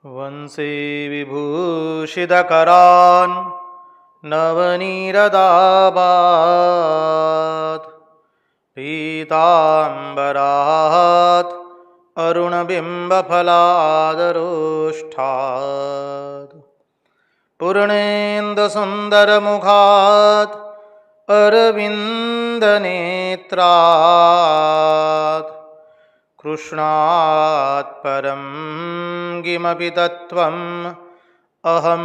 वंशी विभूषितकरान् नवनीरदाभात् पीताम्बरात् अरुणबिम्बफलादरोष्ठात् पूर्णेन्दुसुन्दरमुखात् अरविन्दनेत्रात् कृष्णात् परं किमपि तत्त्वम् अहं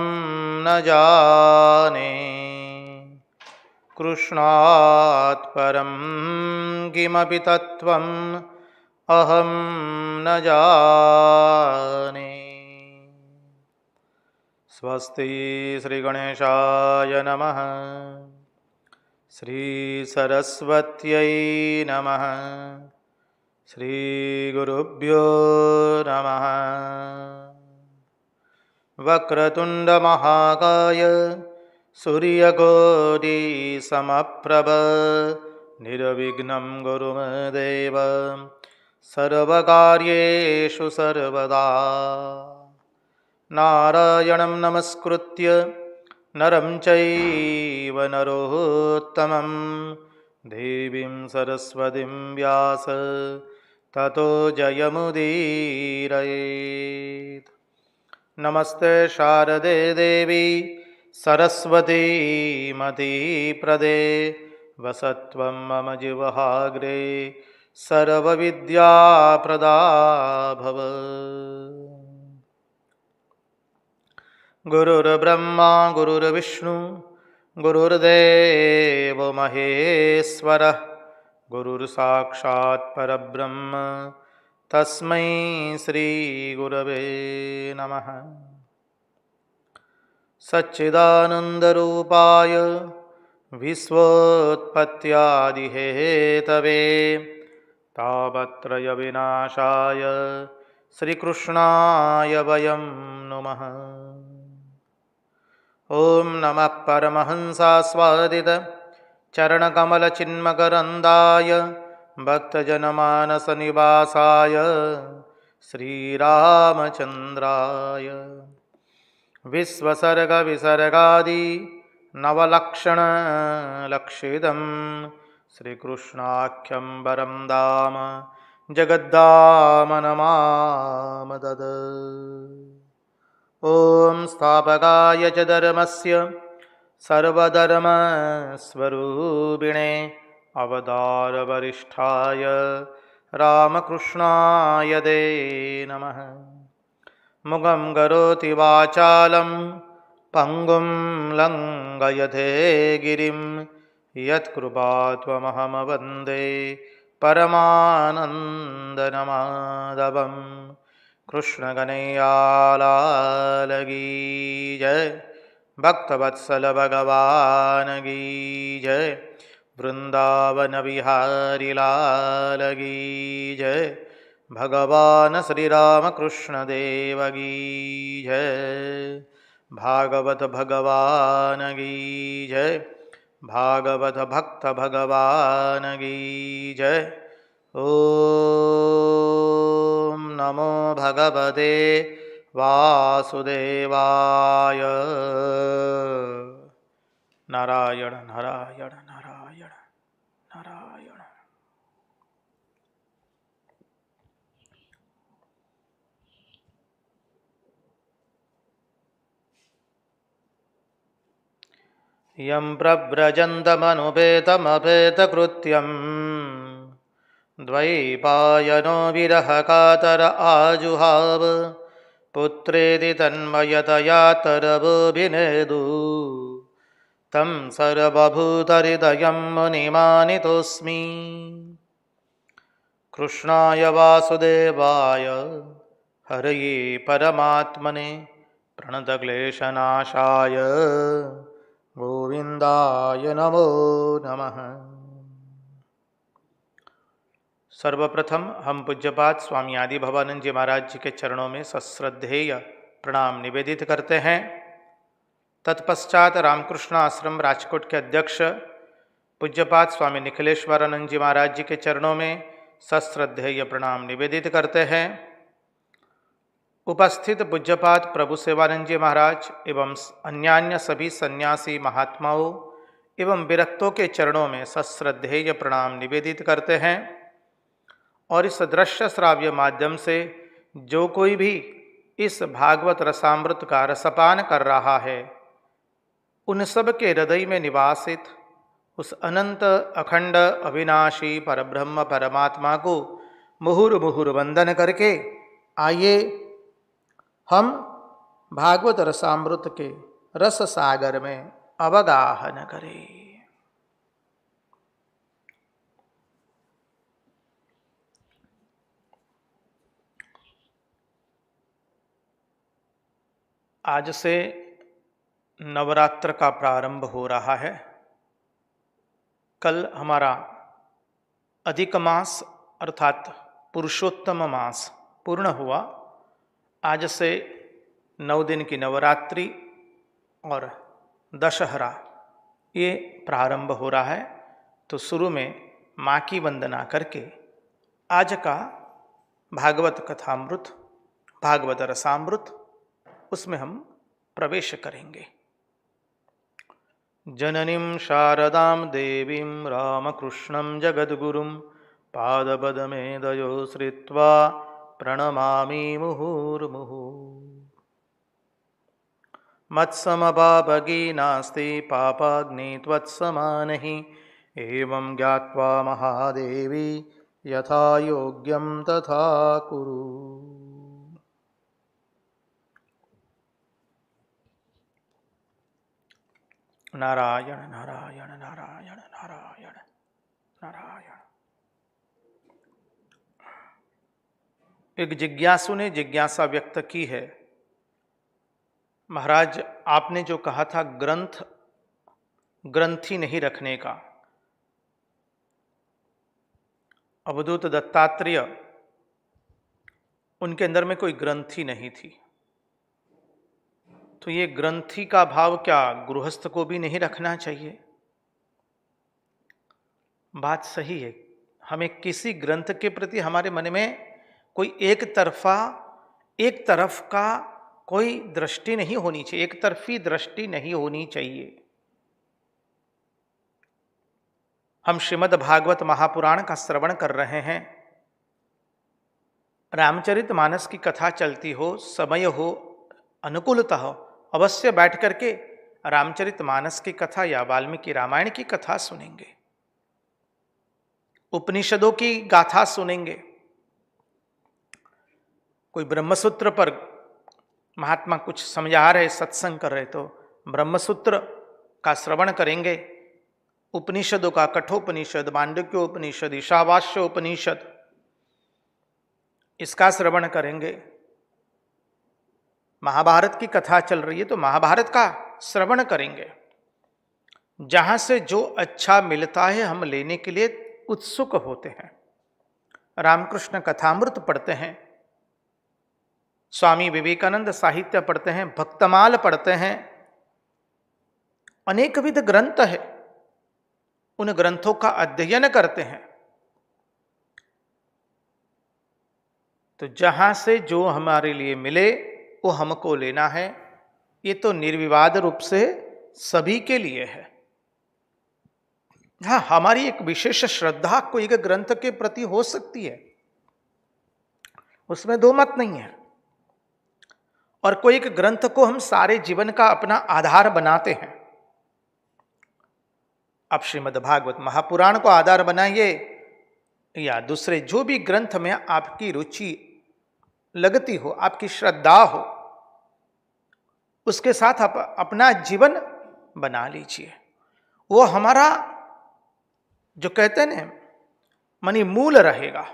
न जाने। कृष्णात् परं किमपि तत्त्वम् अहं न जाने। स्वस्ति श्रीगणेशाय नमः। श्रीसरस्वत्यै नमः। श्रीगुरुभ्यो नमः। वक्रतुण्डमहाकाय सूर्यकोटिसमप्रभ निर्विघ्नं कुरु मे देव सर्वकार्येषु सर्वदा। नारायणं नमस्कृत्य नरं चैव नरोत्तमं देवीं सरस्वतीं व्यास ततो जयमुदीरयेत्। नमस्ते शारदे देवी सरस्वती मतिप्रदे वसत्वं मम जिह्वाग्रे सर्वविद्याप्रदा भव। गुरुर्ब्रह्मा गुरुर्विष्णु गुरुर्देवो महेश्वरः गुरुर्साक्षात् परब्रह्म तस्मै श्रीगुरवे नमः। सच्चिदानन्दरूपाय विश्वोत्पत्त्यादिहेतवे तापत्रयविनाशाय श्रीकृष्णाय वयं नुमः। ॐ नमः परमहंसास्वादित चरणकमलचिन्मकरन्दाय भक्तजनमानसनिवासाय श्रीरामचन्द्राय विश्वसर्गविसर्गादि नवलक्षणलक्षितं श्रीकृष्णाख्यं वरं धाम जगद्धाम नमामदद। ॐ स्थापकाय च धर्मस्य सर्वधर्मस्वरूपिणे अवतारवरिष्ठाय रामकृष्णाय ते नमः। मुखं करोति वाचालं पङ्गुं लङ्घयते गिरिं यत्कृपात्वमहं वन्दे परमानन्दमाधवम्। कृष्णकनैयालाल की जय, भक्तवत्सल भगवान की जय, वृंदावन बिहारी लाल की जय, भगवान श्री राम कृष्ण देव की जय, भागवत भगवान की जय, भागवत भक्त भगवान की जय। ओम नमो भगवते वासुदेवाय। नारायण नारायण नारायण नारायण। यं प्रव्रजन्तमनुपेतमपेतकृत्यं द्वैपायनो विरहकातर आजुहाव पुत्रेति तन्मयतया तरवोऽभिनेदु तं सर्वभूतहृदयं मुनिमानितोऽस्मि। कृष्णाय वासुदेवाय हरये परमात्मने प्रणतक्लेशनाशाय गोविंदाय नमो नमः। सर्वप्रथम हम पूज्यपाद स्वामी आदि भवानंद जी महाराज जी के चरणों में सश्रद्धेय प्रणाम निवेदित करते हैं। तत्पश्चात रामकृष्ण आश्रम राजकोट के अध्यक्ष पूज्यपाद स्वामी निखिलेश्वरानंद जी महाराज जी के चरणों में सश्रद्धेय प्रणाम निवेदित करते हैं। उपस्थित पूज्यपाद प्रभु सेवानंद जी महाराज एवं अन्यान्य सभी सन्यासी महात्माओं एवं विरक्तों के चरणों में सश्रद्धेय प्रणाम निवेदित करते हैं और इस दृश्य श्राव्य माध्यम से जो कोई भी इस भागवत रसामृत का रसपान कर रहा है, उन सब के हृदय में निवासित उस अनंत अखंड अविनाशी परब्रह्म परमात्मा को मुहुर्मुहुर वंदन करके आइए हम भागवत रसामृत के रस सागर में अवगाहन करें। आज से नवरात्र का प्रारंभ हो रहा है। कल हमारा अधिक मास अर्थात पुरुषोत्तम मास पूर्ण हुआ। आज से 9 दिन की नवरात्रि और दशहरा ये प्रारंभ हो रहा है। तो शुरू में माँ की वंदना करके आज का भागवत कथामृत भागवत रसामृत उसमें हम प्रवेश करेंगे। जननीं शारदां देवीं रामकृष्णं जगद्गुरुं पादपद्मेदयो श्रित्वा प्रणमामि मुहुर्मुहुः। मत्समपापगी नास्ति पापाग्नि त्वत्समानहि एवं ज्ञात्वा महादेवी यथा योग्यं तथा कुरु। नारायण नारायण नारायण नारायण नारायण। एक जिज्ञासु ने जिज्ञासा व्यक्त की है, महाराज आपने जो कहा था ग्रंथि नहीं रखने का, अवधूत दत्तात्रेय उनके अंदर में कोई ग्रंथि नहीं थी, तो ये ग्रंथि का भाव क्या गृहस्थ को भी नहीं रखना चाहिए? बात सही है। हमें किसी ग्रंथ के प्रति हमारे मन में कोई एक तरफ का कोई दृष्टि नहीं होनी चाहिए, एक तरफी दृष्टि नहीं होनी चाहिए। हम श्रीमद् भागवत महापुराण का श्रवण कर रहे हैं। रामचरितमानस की कथा चलती हो, समय हो, अनुकूलता हो, अवश्य बैठ करके रामचरितमानस की कथा या वाल्मीकि रामायण की कथा सुनेंगे, उपनिषदों की गाथा सुनेंगे। कोई ब्रह्मसूत्र पर महात्मा कुछ समझा रहे, सत्संग कर रहे, तो ब्रह्मसूत्र का श्रवण करेंगे। उपनिषदों का कठोपनिषद, मांडुक्योपनिषद, ईशावास्य उपनिषद, इसका श्रवण करेंगे। महाभारत की कथा चल रही है तो महाभारत का श्रवण करेंगे। जहां से जो अच्छा मिलता है हम लेने के लिए उत्सुक होते हैं। रामकृष्ण कथामृत पढ़ते हैं, स्वामी विवेकानंद साहित्य पढ़ते हैं, भक्तमाल पढ़ते हैं, अनेकविध ग्रंथ है, उन ग्रंथों का अध्ययन करते हैं। तो जहां से जो हमारे लिए मिले वो हमको लेना है। ये तो निर्विवाद रूप से सभी के लिए है। हाँ, हमारी एक विशेष श्रद्धा कोई एक ग्रंथ के प्रति हो सकती है, उसमें दो मत नहीं है। और कोई एक ग्रंथ को हम सारे जीवन का अपना आधार बनाते हैं। अब श्रीमद् भागवत महापुराण को आधार बनाइए या दूसरे जो भी ग्रंथ में आपकी रुचि लगती हो, आपकी श्रद्धा हो, उसके साथ आप अपना जीवन बना लीजिए। वो हमारा जो कहते हैं ना मनी मूल रहेगा।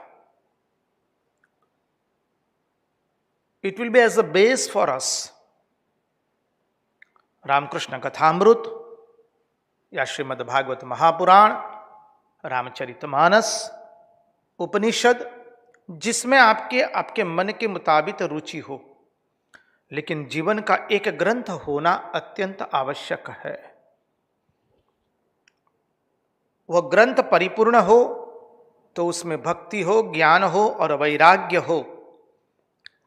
It will be as a base for us. Ramakrishna Kathamrita या श्रीमद् भागवत महापुराण, रामचरितमानस, उपनिषद, जिसमें आपके मन के मुताबिक रुचि हो, लेकिन जीवन का एक ग्रंथ होना अत्यंत आवश्यक है। वह ग्रंथ परिपूर्ण हो तो उसमें भक्ति हो, ज्ञान हो और वैराग्य हो,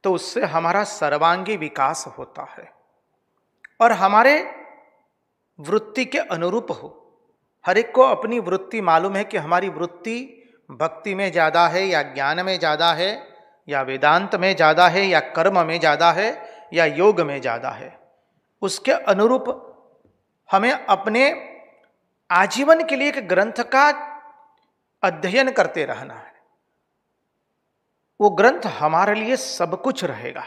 तो उससे हमारा सर्वांगी विकास होता है और हमारे वृत्ति के अनुरूप हो। हर एक को अपनी वृत्ति मालूम है कि हमारी वृत्ति भक्ति में ज़्यादा है या ज्ञान में ज़्यादा है या वेदांत में ज़्यादा है या कर्म में ज़्यादा है या योग में ज़्यादा है। उसके अनुरूप हमें अपने आजीवन के लिए एक ग्रंथ का अध्ययन करते रहना है। वो ग्रंथ हमारे लिए सब कुछ रहेगा।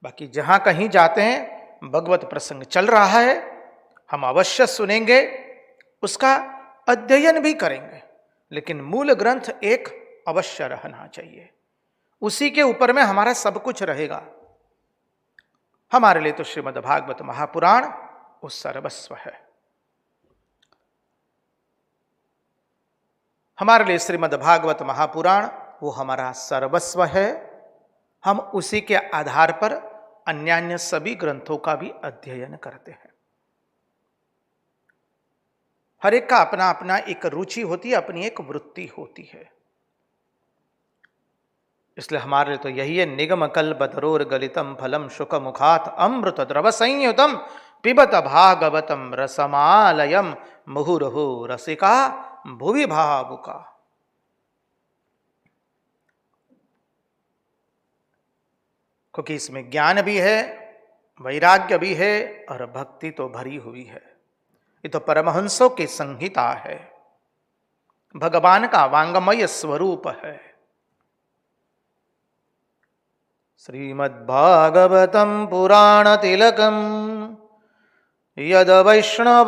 बाकी जहां कहीं जाते हैं भगवत प्रसंग चल रहा है, हम अवश्य सुनेंगे, उसका अध्ययन भी करेंगे, लेकिन मूल ग्रंथ एक अवश्य रहना चाहिए। उसी के ऊपर में हमारा सब कुछ रहेगा। हमारे लिए तो श्रीमद् भागवत महापुराण वो सर्वस्व है। हमारे लिए श्रीमद् भागवत महापुराण वो हमारा सर्वस्व है। हम उसी के आधार पर अन्यान्य सभी ग्रंथों का भी अध्ययन करते हैं। हर एक का अपना अपना एक रुचि होती है, अपनी एक वृत्ति होती है। इसलिए हमारे लिए तो यही है, निगम कल्पतरोर गलितम फलम शुक मुखात अमृत द्रव संयुतम पिबत भागवतम रसमालयम मुहुर्हु रसिका भुवि भावुका। क्योंकि इसमें ज्ञान भी है, वैराग्य भी है और भक्ति तो भरी हुई है। ये तो परमहंसों की संहिता है, भगवान का वांगमय स्वरूप है। श्रीमद्भागवतम पुराण तिलकम यद वैष्णवानां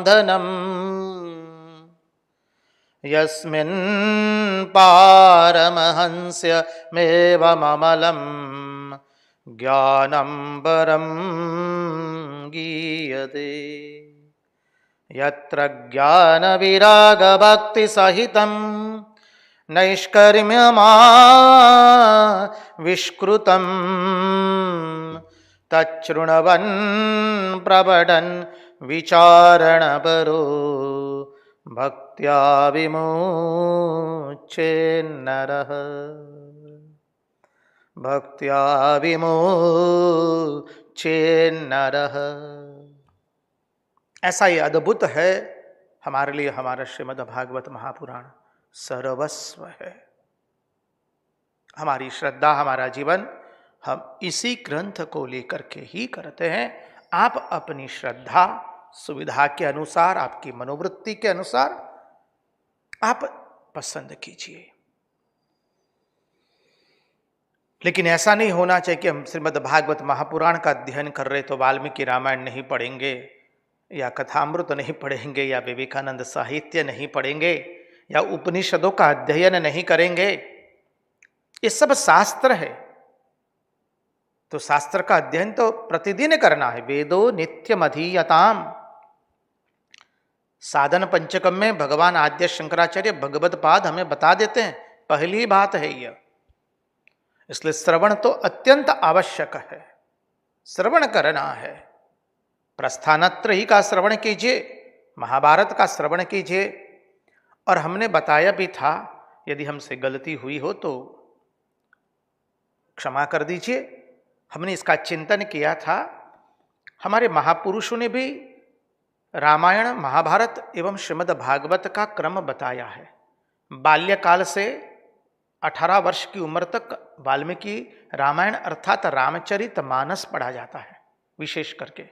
धनम यस्मिन् पारमहंस्यमेवममलं ज्ञानं परं गीयते। यत्र ज्ञानविरागभक्तिसहितं नैष्कर्म्यमाविष्कृतं तच्छृण्वन् प्रवदन् विचारणपरो भक्त्या विमुच्येन्नरः। भक्त्या विमुच्येन्नरः। ऐसा ये अद्भुत है हमारे लिए हमारा श्रीमद् भागवत महापुराण सर्वस्व है। हमारी श्रद्धा, हमारा जीवन हम इसी ग्रंथ को लेकर के ही करते हैं। आप अपनी श्रद्धा सुविधा के अनुसार, आपकी मनोवृत्ति के अनुसार आप पसंद कीजिए, लेकिन ऐसा नहीं होना चाहिए कि हम श्रीमद् भागवत महापुराण का अध्ययन कर रहे तो वाल्मीकि रामायण नहीं पढ़ेंगे या कथामृत नहीं पढ़ेंगे या विवेकानंद साहित्य नहीं पढ़ेंगे या उपनिषदों का अध्ययन नहीं करेंगे। ये सब शास्त्र है, तो शास्त्र का अध्ययन तो प्रतिदिन करना है। वेदो नित्यमधीयताम। साधन पंचकम में भगवान आद्य शंकराचार्य भगवत पाद हमें बता देते हैं, पहली बात है यह। इसलिए श्रवण तो अत्यंत आवश्यक है, श्रवण करना है। प्रस्थानत्रयी का श्रवण कीजिए, महाभारत का श्रवण कीजिए। और हमने बताया भी था, यदि हमसे गलती हुई हो तो क्षमा कर दीजिए। हमने इसका चिंतन किया था, हमारे महापुरुषों ने भी रामायण, महाभारत एवं श्रीमद् भागवत का क्रम बताया है। बाल्यकाल से 18 वर्ष की उम्र तक वाल्मीकि रामायण अर्थात रामचरितमानस पढ़ा जाता है, विशेष करके,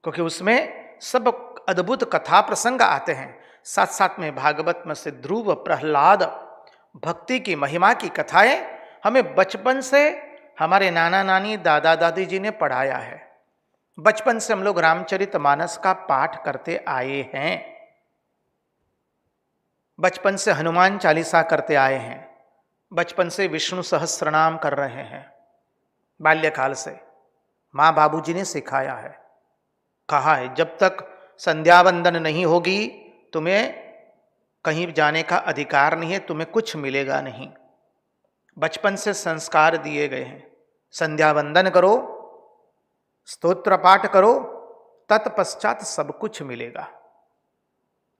क्योंकि उसमें सब अद्भुत कथा प्रसंग आते हैं। साथ साथ में भागवत में से ध्रुव, प्रहलाद, भक्ति की महिमा की कथाएं हमें बचपन से हमारे नाना नानी, दादा दादी जी ने पढ़ाया है। बचपन से हम लोग रामचरितमानस का पाठ करते आए हैं, बचपन से हनुमान चालीसा करते आए हैं, बचपन से विष्णु सहस्त्रनाम कर रहे हैं। बाल्यकाल से माँ बाबूजी ने सिखाया है, कहा है जब तक संध्या वंदन नहीं होगी तुम्हें कहीं जाने का अधिकार नहीं है, तुम्हें कुछ मिलेगा नहीं। बचपन से संस्कार दिए गए हैं, संध्या वंदन करो, स्तोत्र पाठ करो, तत्पश्चात सब कुछ मिलेगा।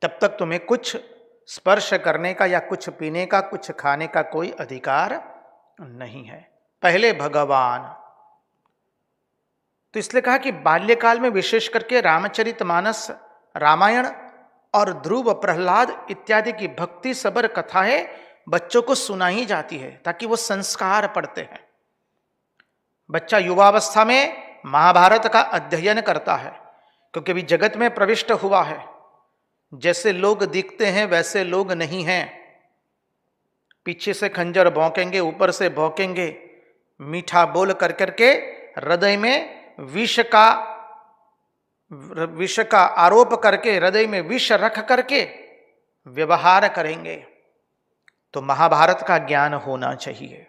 तब तक तुम्हें कुछ स्पर्श करने का या कुछ पीने का, कुछ खाने का कोई अधिकार नहीं है। पहले भगवान। तो इसलिए कहा कि बाल्यकाल में विशेष करके रामचरितमानस, रामायण और ध्रुव, प्रहलाद इत्यादि की भक्ति सबर कथाएं बच्चों को सुनाई जाती है ताकि वो संस्कार पढ़ते हैं। बच्चा युवावस्था में महाभारत का अध्ययन करता है क्योंकि अभी जगत में प्रविष्ट हुआ है। जैसे लोग दिखते हैं वैसे लोग नहीं हैं। पीछे से खंजर भौंकेंगे, ऊपर से भौंकेंगे, मीठा बोल कर करके हृदय में विष का आरोप करके, हृदय में विष रख करके व्यवहार करेंगे। तो महाभारत का ज्ञान होना चाहिए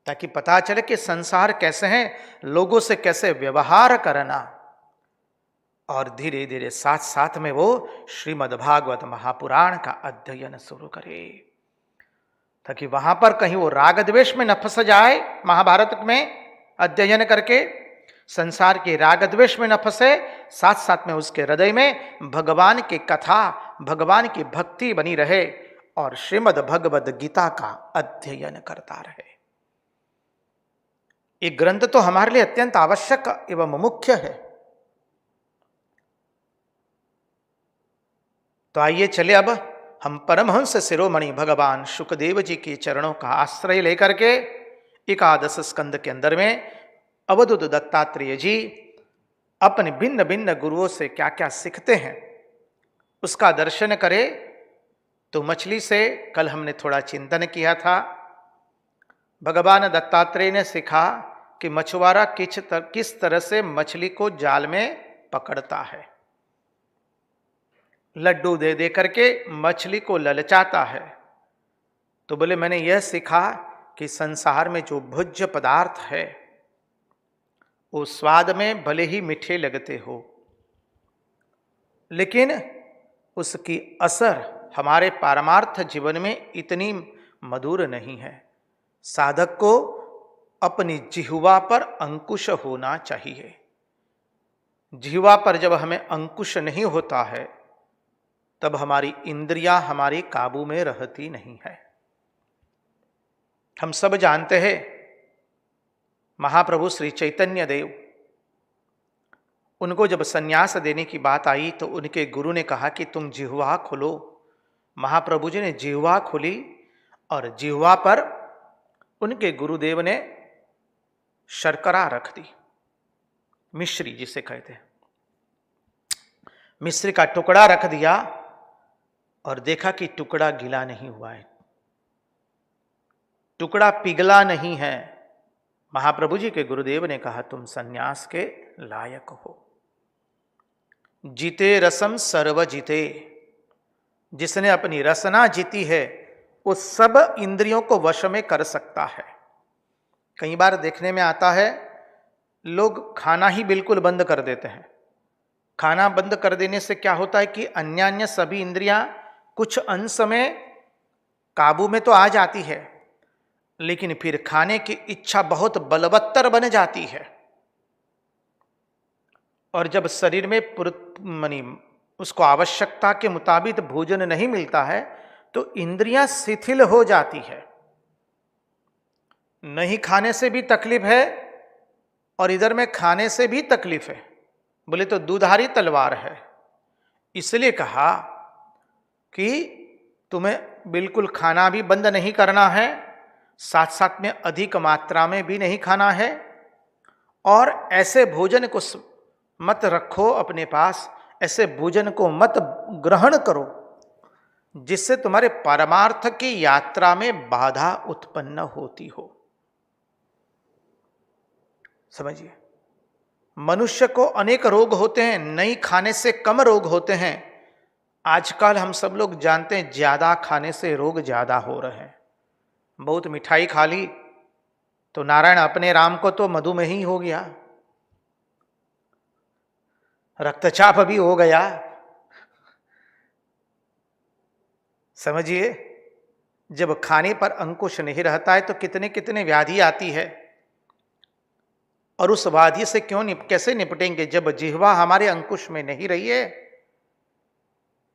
ताकि पता चले कि संसार कैसे है, लोगों से कैसे व्यवहार करना। और धीरे धीरे साथ साथ में वो श्रीमद् भागवत महापुराण का अध्ययन शुरू करे ताकि वहां पर कहीं वो राग द्वेष में न फंस जाए। महाभारत में अध्ययन करके संसार के राग द्वेष में न फंसे, साथ साथ में उसके हृदय में भगवान की कथा, भगवान की भक्ति बनी रहे और श्रीमद् भगवद गीता का अध्ययन करता रहे। ये ग्रंथ तो हमारे लिए अत्यंत आवश्यक एवं मुख्य है। तो आइए चले अब हम परमहंस शिरोमणि भगवान शुकदेव जी के चरणों का आश्रय लेकर के एकादश स्कंद के अंदर में अवधूत दत्तात्रेय जी अपने भिन्न भिन्न गुरुओं से क्या क्या सीखते हैं उसका दर्शन करें। तो मछली से कल हमने थोड़ा चिंतन किया था। भगवान दत्तात्रेय ने सिखा कि मछुआरा किस तरह से मछली को जाल में पकड़ता है। लड्डू दे दे करके मछली को ललचाता है। तो बोले मैंने यह सीखा कि संसार में जो भोज्य पदार्थ है वो स्वाद में भले ही मीठे लगते हो, लेकिन उसकी असर हमारे पारमार्थ जीवन में इतनी मधुर नहीं है। साधक को अपनी जिह्वा पर अंकुश होना चाहिए। जिह्वा पर जब हमें अंकुश नहीं होता है तब हमारी इंद्रियां हमारे काबू में रहती नहीं है। हम सब जानते हैं महाप्रभु श्री चैतन्य देव, उनको जब सन्यास देने की बात आई तो उनके गुरु ने कहा कि तुम जिह्वा खोलो। महाप्रभु जी ने जिह्वा खोली और जिह्वा पर उनके गुरुदेव ने शर्करा रख दी, मिश्री जिसे कहते हैं, मिश्री का टुकड़ा रख दिया और देखा कि टुकड़ा गीला नहीं हुआ है, टुकड़ा पिघला नहीं है। महाप्रभु जी के गुरुदेव ने कहा तुम सन्यास के लायक हो। जीते रसम सर्व जीते, जिसने अपनी रसना जीती है वो सब इंद्रियों को वश में कर सकता है। कई बार देखने में आता है लोग खाना ही बिल्कुल बंद कर देते हैं। खाना बंद कर देने से क्या होता है कि अन्य अन्य सभी इंद्रियां कुछ अंश में काबू में तो आ जाती है, लेकिन फिर खाने की इच्छा बहुत बलवत्तर बन जाती है। और जब शरीर में उसको आवश्यकता के मुताबिक भोजन नहीं मिलता है तो इंद्रियां शिथिल हो जाती है। नहीं खाने से भी तकलीफ है और इधर में खाने से भी तकलीफ है। बोले तो दुधारी तलवार है। इसलिए कहा कि तुम्हें बिल्कुल खाना भी बंद नहीं करना है, साथ साथ में अधिक मात्रा में भी नहीं खाना है, और ऐसे भोजन को मत रखो अपने पास, ऐसे भोजन को मत ग्रहण करो जिससे तुम्हारे परमार्थ की यात्रा में बाधा उत्पन्न होती हो। समझिए, मनुष्य को अनेक रोग होते हैं, नहीं खाने से कम रोग होते हैं। आजकल हम सब लोग जानते हैं ज्यादा खाने से रोग ज्यादा हो रहे हैं। बहुत मिठाई खा ली तो नारायण अपने राम को तो मधुमेही हो गया, रक्तचाप भी हो गया। समझिए, जब खाने पर अंकुश नहीं रहता है तो कितने कितने व्याधि आती है। और उस व्याधि से कैसे निपटेंगे जब जिह्वा हमारे अंकुश में नहीं रही है।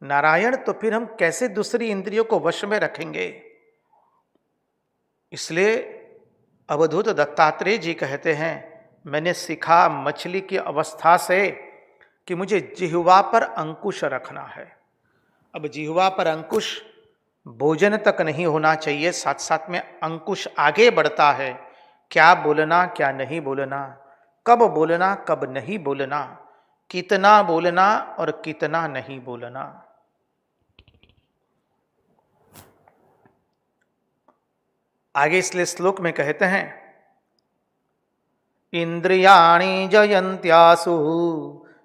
नारायण, तो फिर हम कैसे दूसरी इंद्रियों को वश में रखेंगे? इसलिए अवधूत दत्तात्रेय जी कहते हैं, मैंने सीखा मछली की अवस्था से कि मुझे जिह्वा पर अंकुश रखना है। अब जिह्वा पर अंकुश भोजन तक नहीं होना चाहिए, साथ साथ में अंकुश आगे बढ़ता है। क्या बोलना, क्या नहीं बोलना, कब बोलना, कब नहीं बोलना, कितना बोलना और कितना नहीं बोलना। आगे इसलिए श्लोक में कहते हैं, इंद्रियाणि जयन्त्यासु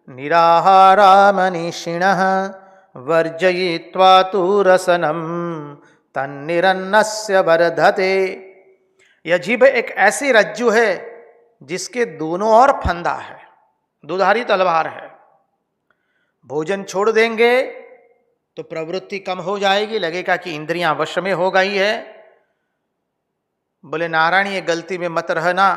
निराहारा मनीषिणः वर्जयित्वा तु रसनं तन्निरन्नस्य वर्धते। यह जीभ एक ऐसी रज्जु है जिसके दोनों ओर फंदा है, दुधारी तलवार है। भोजन छोड़ देंगे तो प्रवृत्ति कम हो जाएगी, लगेगा कि इंद्रियां वश में हो गई है। बोले नारायण, ये गलती में मत रहना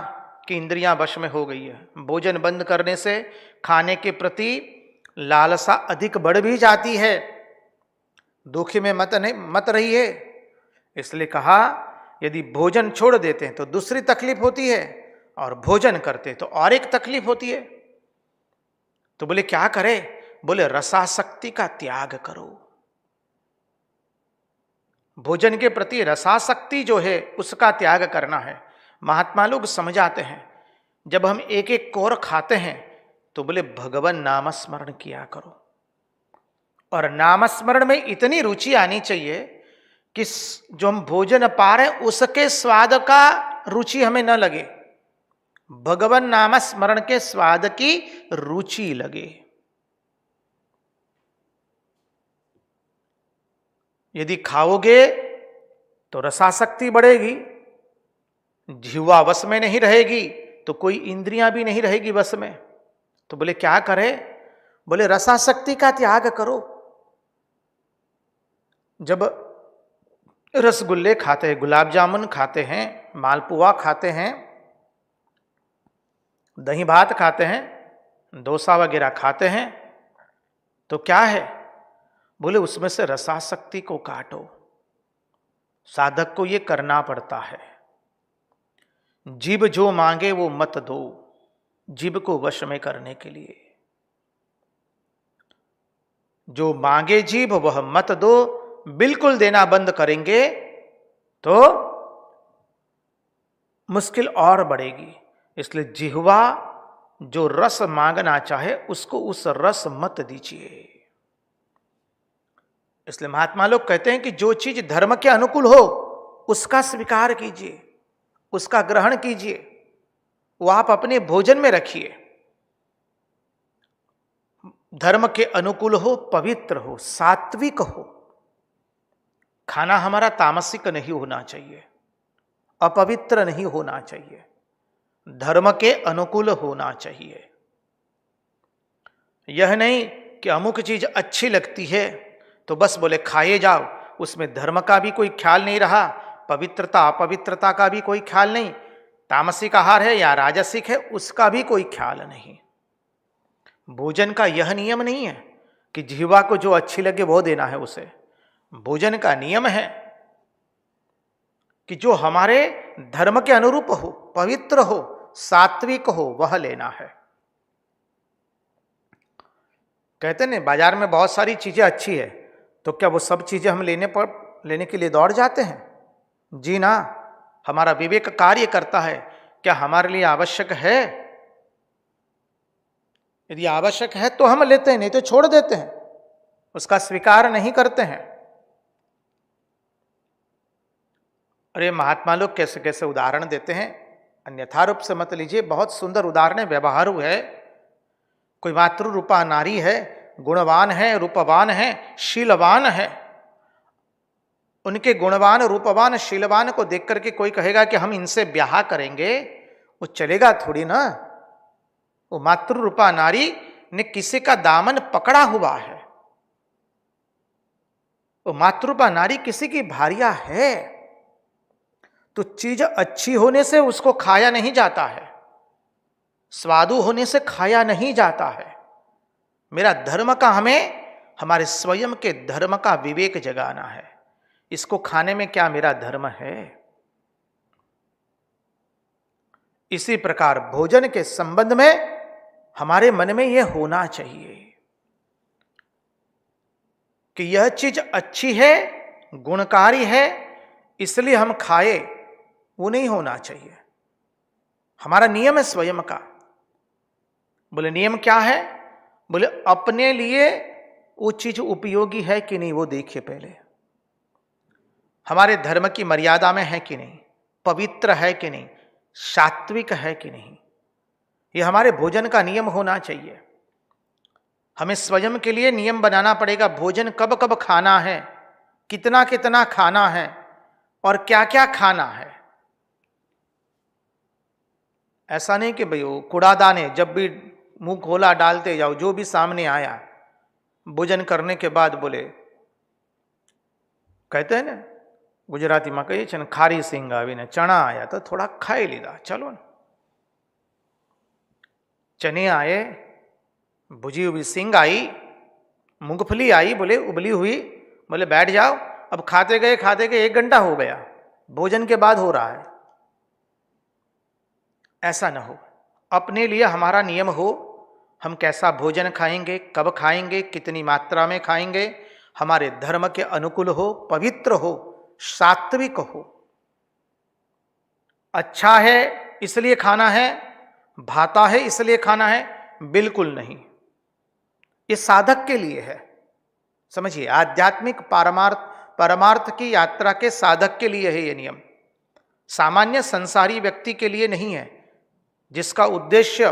कि इंद्रियां वश में हो गई है। भोजन बंद करने से खाने के प्रति लालसा अधिक बढ़ भी जाती है। दुखी में मत रहिए। इसलिए कहा, यदि भोजन छोड़ देते हैं तो दूसरी तकलीफ होती है, और भोजन करते तो और एक तकलीफ होती है। तो बोले क्या करे? बोले रसासक्ति का त्याग करो। भोजन के प्रति रसासक्ति जो है उसका त्याग करना है। महात्मा लोग समझाते हैं, जब हम एक एक कोर खाते हैं तो बोले भगवान नामस्मरण किया करो, और नामस्मरण में इतनी रुचि आनी चाहिए कि जो हम भोजन पा रहे हैं उसके स्वाद का रुचि हमें न लगे, भगवान नामस्मरण के स्वाद की रुचि लगे। यदि खाओगे तो रसासक्ति बढ़ेगी, जिह्वा वश में नहीं रहेगी तो कोई इंद्रियां भी नहीं रहेगी वश में। तो बोले क्या करे? बोले रसासक्ति का त्याग करो। जब रसगुल्ले खाते हैं, गुलाब जामुन खाते हैं, मालपुआ खाते हैं, दही भात खाते हैं, डोसा वगैरह खाते हैं, तो क्या है? बोले उसमें से रसासक्ति को काटो। साधक को यह करना पड़ता है। जीभ जो मांगे वो मत दो, जीभ को वश में करने के लिए। जो मांगे जीभ वह मत दो। बिल्कुल देना बंद करेंगे तो मुश्किल और बढ़ेगी। इसलिए जिह्वा जो रस मांगना चाहे उसको उस रस मत दीजिए। इसलिए महात्मा लोग कहते हैं कि जो चीज धर्म के अनुकूल हो उसका स्वीकार कीजिए, उसका ग्रहण कीजिए, वो आप अपने भोजन में रखिए। धर्म के अनुकूल हो, पवित्र हो, सात्विक हो। खाना हमारा तामसिक नहीं होना चाहिए, अपवित्र नहीं होना चाहिए, धर्म के अनुकूल होना चाहिए। यह नहीं कि अमुक चीज अच्छी लगती है तो बस बोले खाए जाओ, उसमें धर्म का भी कोई ख्याल नहीं रहा, पवित्रता अपवित्रता का भी कोई ख्याल नहीं, तामसिक आहार है या राजसिक है उसका भी कोई ख्याल नहीं। भोजन का यह नियम नहीं है कि जिह्वा को जो अच्छी लगे वो देना है उसे। भोजन का नियम है कि जो हमारे धर्म के अनुरूप हो, पवित्र हो, सात्विक हो, वह लेना है। कहते हैं बाजार में बहुत सारी चीजें अच्छी है, तो क्या वो सब चीजें हम लेने के लिए दौड़ जाते हैं? जी ना। हमारा विवेक कार्य करता है, क्या हमारे लिए आवश्यक है? यदि आवश्यक है तो हम लेते हैं, नहीं तो छोड़ देते हैं, उसका स्वीकार नहीं करते हैं। अरे महात्मा लोग कैसे कैसे उदाहरण देते हैं, अन्यथा रूप से मत लीजिए। बहुत सुंदर उदाहरण है, व्यवहारु है। कोई मातृ रूपा नारी है, गुणवान है, रूपवान है, शीलवान है। उनके गुणवान, रूपवान, शीलवान को देख करके कोई कहेगा कि हम इनसे ब्याह करेंगे, वो चलेगा थोड़ी ना। वो मातृ रूपा नारी ने किसी का दामन पकड़ा हुआ है, वो मातृ रूपा नारी किसी की भारिया है। तो चीज अच्छी होने से उसको खाया नहीं जाता है, स्वादु होने से खाया नहीं जाता है। मेरा धर्म का हमें हमारे स्वयं के धर्म का विवेक जगाना है। इसको खाने में क्या मेरा धर्म है? इसी प्रकार भोजन के संबंध में हमारे मन में यह होना चाहिए कि यह चीज अच्छी है, गुणकारी है, इसलिए हम खाए, वो नहीं होना चाहिए। हमारा नियम है स्वयं का। बोले नियम क्या है? बोले अपने लिए वो चीज उपयोगी है कि नहीं वो देखिए पहले, हमारे धर्म की मर्यादा में है कि नहीं, पवित्र है कि नहीं, सात्विक है कि नहीं। ये हमारे भोजन का नियम होना चाहिए। हमें स्वयं के लिए नियम बनाना पड़ेगा, भोजन कब कब खाना है, कितना कितना खाना है और क्या क्या खाना है। ऐसा नहीं कि भाई वो कूड़ादाने जब भी मुंह खोला डालते जाओ, जो भी सामने आया भोजन करने के बाद बोले, कहते हैं ना गुजराती में कही छे ने खारी सिंग आवीने चना आया तो थोड़ा खाई लीधा, चलो ने चने आए, भुजी हुई सिंग आई, मूंगफली आई, बोले उबली हुई, बोले बैठ जाओ। अब खाते गए 1 घंटा हो गया, भोजन के बाद हो रहा है। ऐसा न हो, अपने लिए हमारा नियम हो, हम कैसा भोजन खाएंगे, कब खाएंगे, कितनी मात्रा में खाएंगे, हमारे धर्म के अनुकूल हो, पवित्र हो, सात्विक हो। अच्छा है इसलिए खाना है, भाता है इसलिए खाना है, बिल्कुल नहीं। ये साधक के लिए है, समझिए, आध्यात्मिक परमार्थ की यात्रा के साधक के लिए है ये नियम। सामान्य संसारी व्यक्ति के लिए नहीं है, जिसका उद्देश्य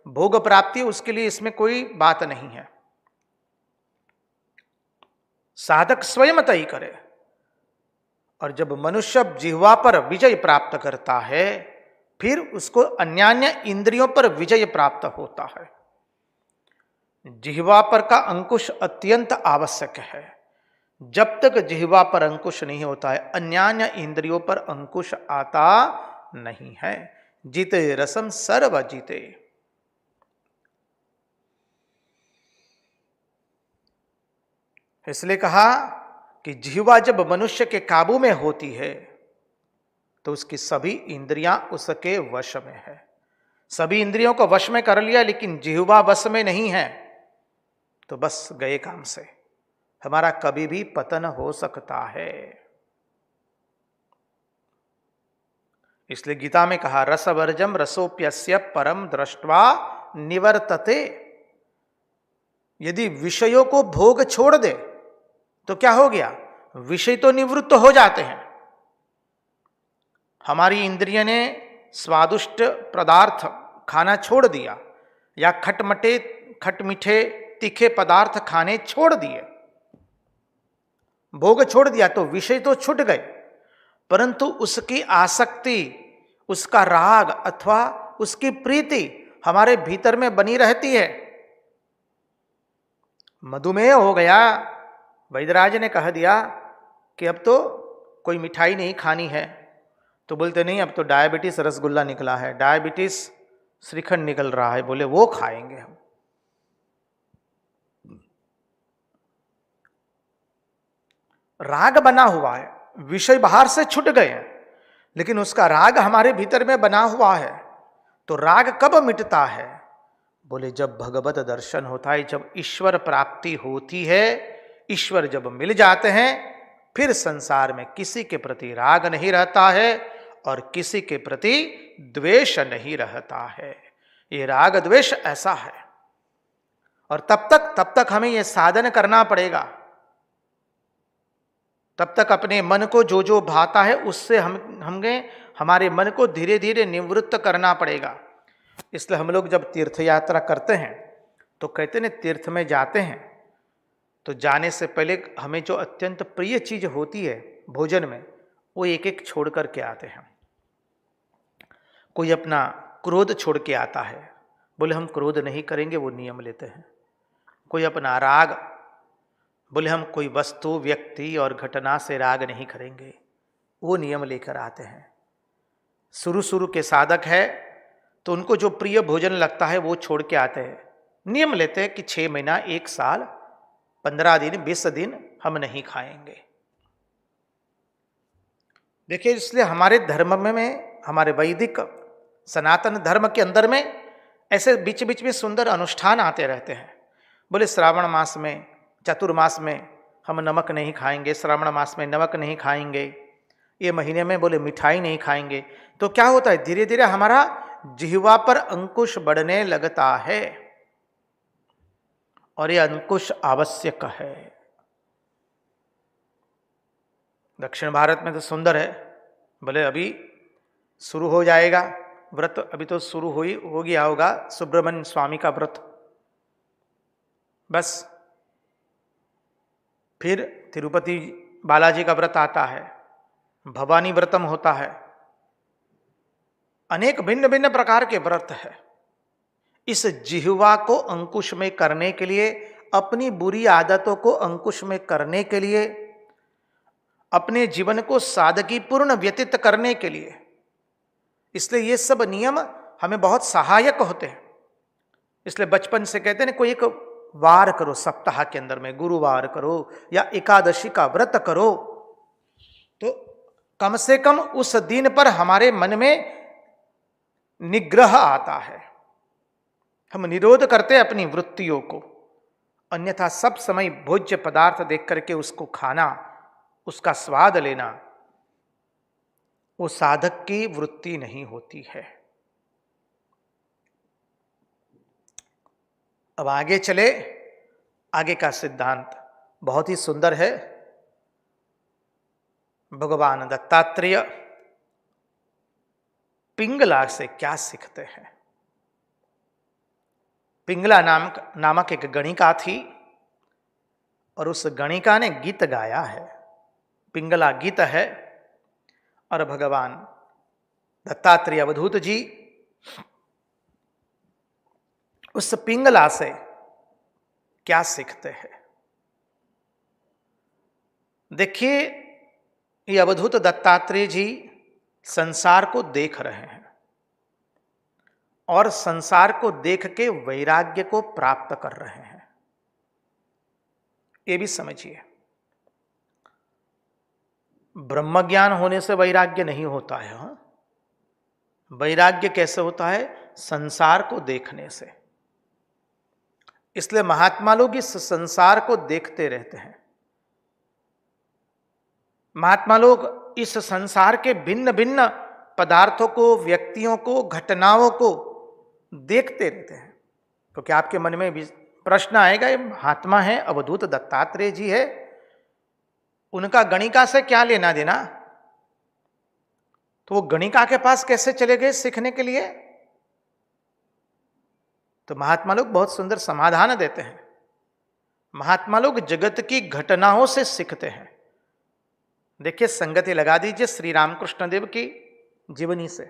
भोग प्राप्ति, उसके लिए इसमें कोई बात नहीं है। साधक स्वयं तय करे। और जब मनुष्य जिह्वा पर विजय प्राप्त करता है, फिर उसको अन्यान्य इंद्रियों पर विजय प्राप्त होता है। जिह्वा पर का अंकुश अत्यंत आवश्यक है। जब तक जिह्वा पर अंकुश नहीं होता है, अन्यान्य इंद्रियों पर अंकुश आता नहीं है। जीते रसम सर्व जीते। इसलिए कहा कि जिह्वा जब मनुष्य के काबू में होती है तो उसकी सभी इंद्रियां उसके वश में है। सभी इंद्रियों को वश में कर लिया, लेकिन जिह्वा वश में नहीं है तो बस गए काम से। हमारा कभी भी पतन हो सकता है। इसलिए गीता में कहा रसवर्जम रसोप्यस्य परम दृष्ट्वा निवर्तते। यदि विषयों को भोग छोड़ दे तो क्या हो गया? विषय तो निवृत्त हो जाते हैं। हमारी इंद्रिय ने स्वादिष्ट पदार्थ खाना छोड़ दिया या खट मीठे तीखे पदार्थ खाने छोड़ दिए, भोग छोड़ दिया, तो विषय तो छूट गए, परंतु उसकी आसक्ति, उसका राग अथवा उसकी प्रीति हमारे भीतर में बनी रहती है। मधुमेह हो गया, वैद्यराज ने कह दिया कि अब तो कोई मिठाई नहीं खानी है, तो बोलते नहीं, अब तो डायबिटीज रसगुल्ला निकला है, डायबिटीज श्रीखंड निकल रहा है, बोले वो खाएंगे हम। राग बना हुआ है, विषय बाहर से छूट गए हैं, लेकिन उसका राग हमारे भीतर में बना हुआ है। तो राग कब मिटता है? बोले जब भगवत दर्शन होता है, जब ईश्वर प्राप्ति होती है, ईश्वर जब मिल जाते हैं, फिर संसार में किसी के प्रति राग नहीं रहता है और किसी के प्रति द्वेष नहीं रहता है। ये राग द्वेष ऐसा है। और तब तक हमें यह साधन करना पड़ेगा। तब तक अपने मन को जो जो भाता है उससे हमें हमारे मन को धीरे धीरे निवृत्त करना पड़ेगा। इसलिए हम लोग जब तीर्थ यात्रा करते हैं तो कहते हैं तीर्थ में जाते हैं तो जाने से पहले हमें जो अत्यंत प्रिय चीज होती है भोजन में, वो एक एक छोड़ करके आते हैं। कोई अपना क्रोध छोड़ के आता है, बोले हम क्रोध नहीं करेंगे, वो नियम लेते हैं। कोई अपना राग, बोले हम कोई वस्तु, व्यक्ति और घटना से राग नहीं करेंगे, वो नियम लेकर आते हैं। शुरू के साधक है तो उनको जो प्रिय भोजन लगता है वो छोड़ के आते हैं। नियम लेते हैं कि 6 महीना 1 साल 15 दिन 20 दिन हम नहीं खाएंगे। देखिए, इसलिए हमारे धर्म में, हमारे वैदिक सनातन धर्म के अंदर में ऐसे बीच बीच में सुंदर अनुष्ठान आते रहते हैं। बोले श्रावण मास में, चतुर्मास में हम नमक नहीं खाएंगे, श्रावण मास में नमक नहीं खाएंगे, ये महीने में बोले मिठाई नहीं खाएंगे। तो क्या होता है, धीरे धीरे हमारा जिह्वा पर अंकुश बढ़ने लगता है, और ये अंकुश आवश्यक है। दक्षिण भारत में तो सुंदर है, बोले अभी शुरू हो जाएगा व्रत, अभी तो शुरू हो गया होगा सुब्रमण्य स्वामी का व्रत, बस फिर तिरुपति बालाजी का व्रत आता है, भवानी व्रतम होता है, अनेक भिन्न भिन्न प्रकार के व्रत है। इस जिह्वा को अंकुश में करने के लिए, अपनी बुरी आदतों को अंकुश में करने के लिए, अपने जीवन को सादगीपूर्ण व्यतीत करने के लिए, इसलिए ये सब नियम हमें बहुत सहायक होते हैं। इसलिए बचपन से कहते हैं ना, कोई एक वार करो सप्ताह के अंदर में, गुरुवार करो या एकादशी का व्रत करो, तो कम से कम उस दिन पर हमारे मन में निग्रह आता है, हम निरोध करते हैं अपनी वृत्तियों को। अन्यथा सब समय भोज्य पदार्थ देख करके उसको खाना, उसका स्वाद लेना, वो साधक की वृत्ति नहीं होती है। अब आगे चले, आगे का सिद्धांत बहुत ही सुंदर है। भगवान दत्तात्रेय पिंगला से क्या सीखते हैं। पिंगला नामक एक गणिका थी, और उस गणिका ने गीत गाया है, पिंगला गीत है। और भगवान दत्तात्रेय अवधूत जी उस पिंगला से क्या सीखते हैं। देखिए, ये अवधूत दत्तात्रेय जी संसार को देख रहे हैं, और संसार को देख के वैराग्य को प्राप्त कर रहे हैं। ये भी समझिए, ब्रह्म ज्ञान होने से वैराग्य नहीं होता है। हाँ? वैराग्य कैसे होता है? संसार को देखने से। इसलिए महात्मा लोग इस संसार को देखते रहते हैं। महात्मा लोग इस संसार के भिन्न भिन्न पदार्थों को, व्यक्तियों को, घटनाओं को देखते रहते हैं। तो क्या आपके मन में भी प्रश्न आएगा, ये महात्मा है, अवधूत दत्तात्रेय जी है, उनका गणिका से क्या लेना देना? तो वो गणिका के पास कैसे चले गए सीखने के लिए? तो महात्मा लोग बहुत सुंदर समाधान देते हैं। महात्मा लोग जगत की घटनाओं से सीखते हैं। देखिए, संगति लगा दीजिए श्री रामकृष्ण देव की जीवनी से।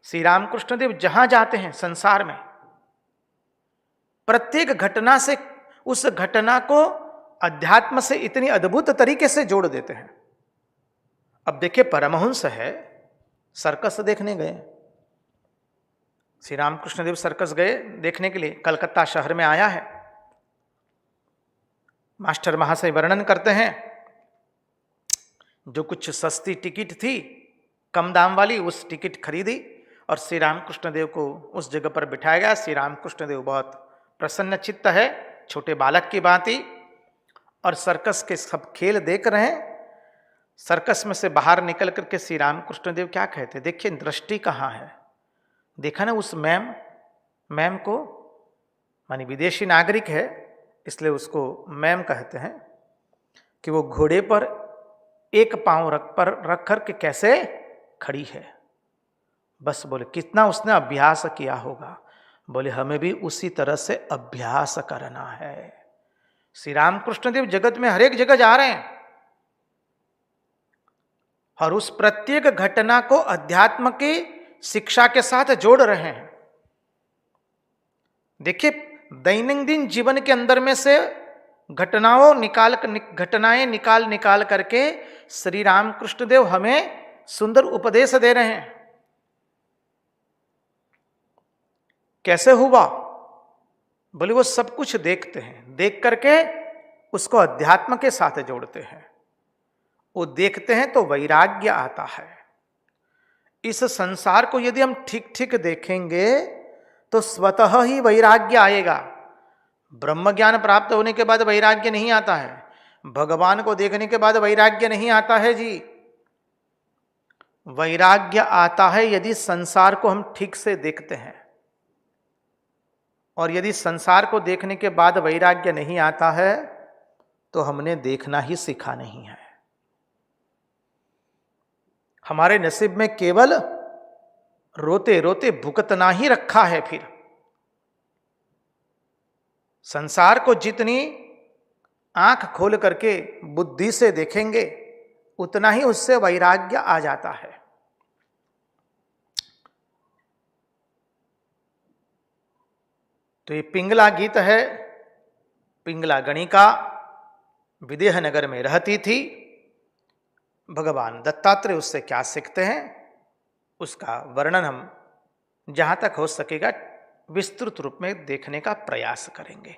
श्री रामकृष्ण देव जहां जाते हैं संसार में, प्रत्येक घटना से, उस घटना को अध्यात्म से इतनी अद्भुत तरीके से जोड़ देते हैं। अब देखिए, परमहंस है, सर्कस देखने गए, श्री रामकृष्ण देव सर्कस गए देखने के लिए, कलकत्ता शहर में आया है। मास्टर महाशय वर्णन करते हैं, जो कुछ सस्ती टिकट थी, कम दाम वाली, उस टिकट खरीदी और श्री रामकृष्ण देव को उस जगह पर बिठाया गया। श्री रामकृष्ण देव बहुत प्रसन्न चित्त है, छोटे बालक की भांति, और सर्कस के सब खेल देख रहे हैं। सर्कस में से बाहर निकल करके श्री रामकृष्ण देव क्या कहते, देखिए दृष्टि कहाँ है। देखा ना उस मैम को, मानी विदेशी नागरिक है इसलिए उसको मैम कहते हैं, कि वो घोड़े पर एक पांव रख कर के कैसे खड़ी है। बस बोले कितना उसने अभ्यास किया होगा। बोले हमें भी उसी तरह से अभ्यास करना है। श्री रामकृष्ण देव जगत में हर एक जगह जा रहे हैं, और उस प्रत्येक घटना को अध्यात्म की शिक्षा के साथ जोड़ रहे हैं। देखिए, दैनंदिन जीवन के अंदर में से घटनाएं निकाल करके श्री रामकृष्ण देव हमें सुंदर उपदेश दे रहे हैं। कैसे हुआ? बोले वो सब कुछ देखते हैं, देख करके उसको अध्यात्म के साथ जोड़ते हैं, वो देखते हैं तो वैराग्य आता है। इस संसार को यदि हम ठीक ठीक देखेंगे तो स्वतः ही वैराग्य आएगा। ब्रह्म ज्ञान प्राप्त होने के बाद वैराग्य नहीं आता है, भगवान को देखने के बाद वैराग्य नहीं आता है जी। वैराग्य आता है यदि संसार को हम ठीक से देखते हैं, और यदि संसार को देखने के बाद वैराग्य नहीं आता है तो हमने देखना ही सीखा नहीं है। हमारे नसीब में केवल रोते रोते भुगतना ही रखा है। फिर संसार को जितनी आंख खोल करके बुद्धि से देखेंगे उतना ही उससे वैराग्य आ जाता है। तो ये पिंगला गीत है। पिंगला गणिका विदेह नगर में रहती थी। भगवान दत्तात्रेय उससे क्या सीखते हैं उसका वर्णन हम जहां तक हो सकेगा विस्तृत रूप में देखने का प्रयास करेंगे।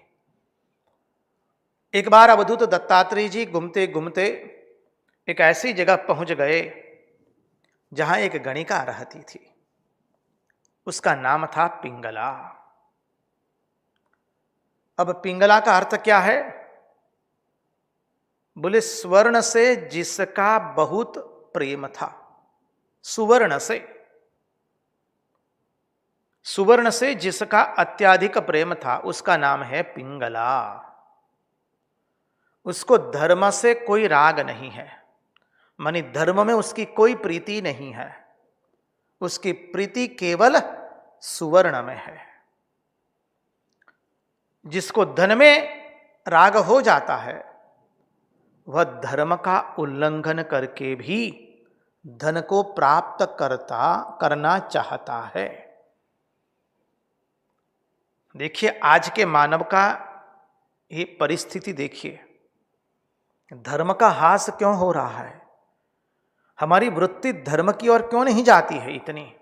एक बार अवधूत दत्तात्रेय जी घूमते घूमते एक ऐसी जगह पहुंच गए जहां एक गणिका रहती थी। उसका नाम था पिंगला। अब पिंगला का अर्थ क्या है? बोले स्वर्ण से जिसका बहुत प्रेम था। सुवर्ण से, सुवर्ण से जिसका अत्याधिक प्रेम था उसका नाम है पिंगला। उसको धर्म से कोई राग नहीं है, मानी धर्म में उसकी कोई प्रीति नहीं है। उसकी प्रीति केवल सुवर्ण में है। जिसको धन में राग हो जाता है वह धर्म का उल्लंघन करके भी धन को प्राप्त करना चाहता है। देखिए आज के मानव का ये परिस्थिति देखिए, धर्म का ह्रास क्यों हो रहा है? हमारी वृत्ति धर्म की ओर क्यों नहीं जाती है इतनी?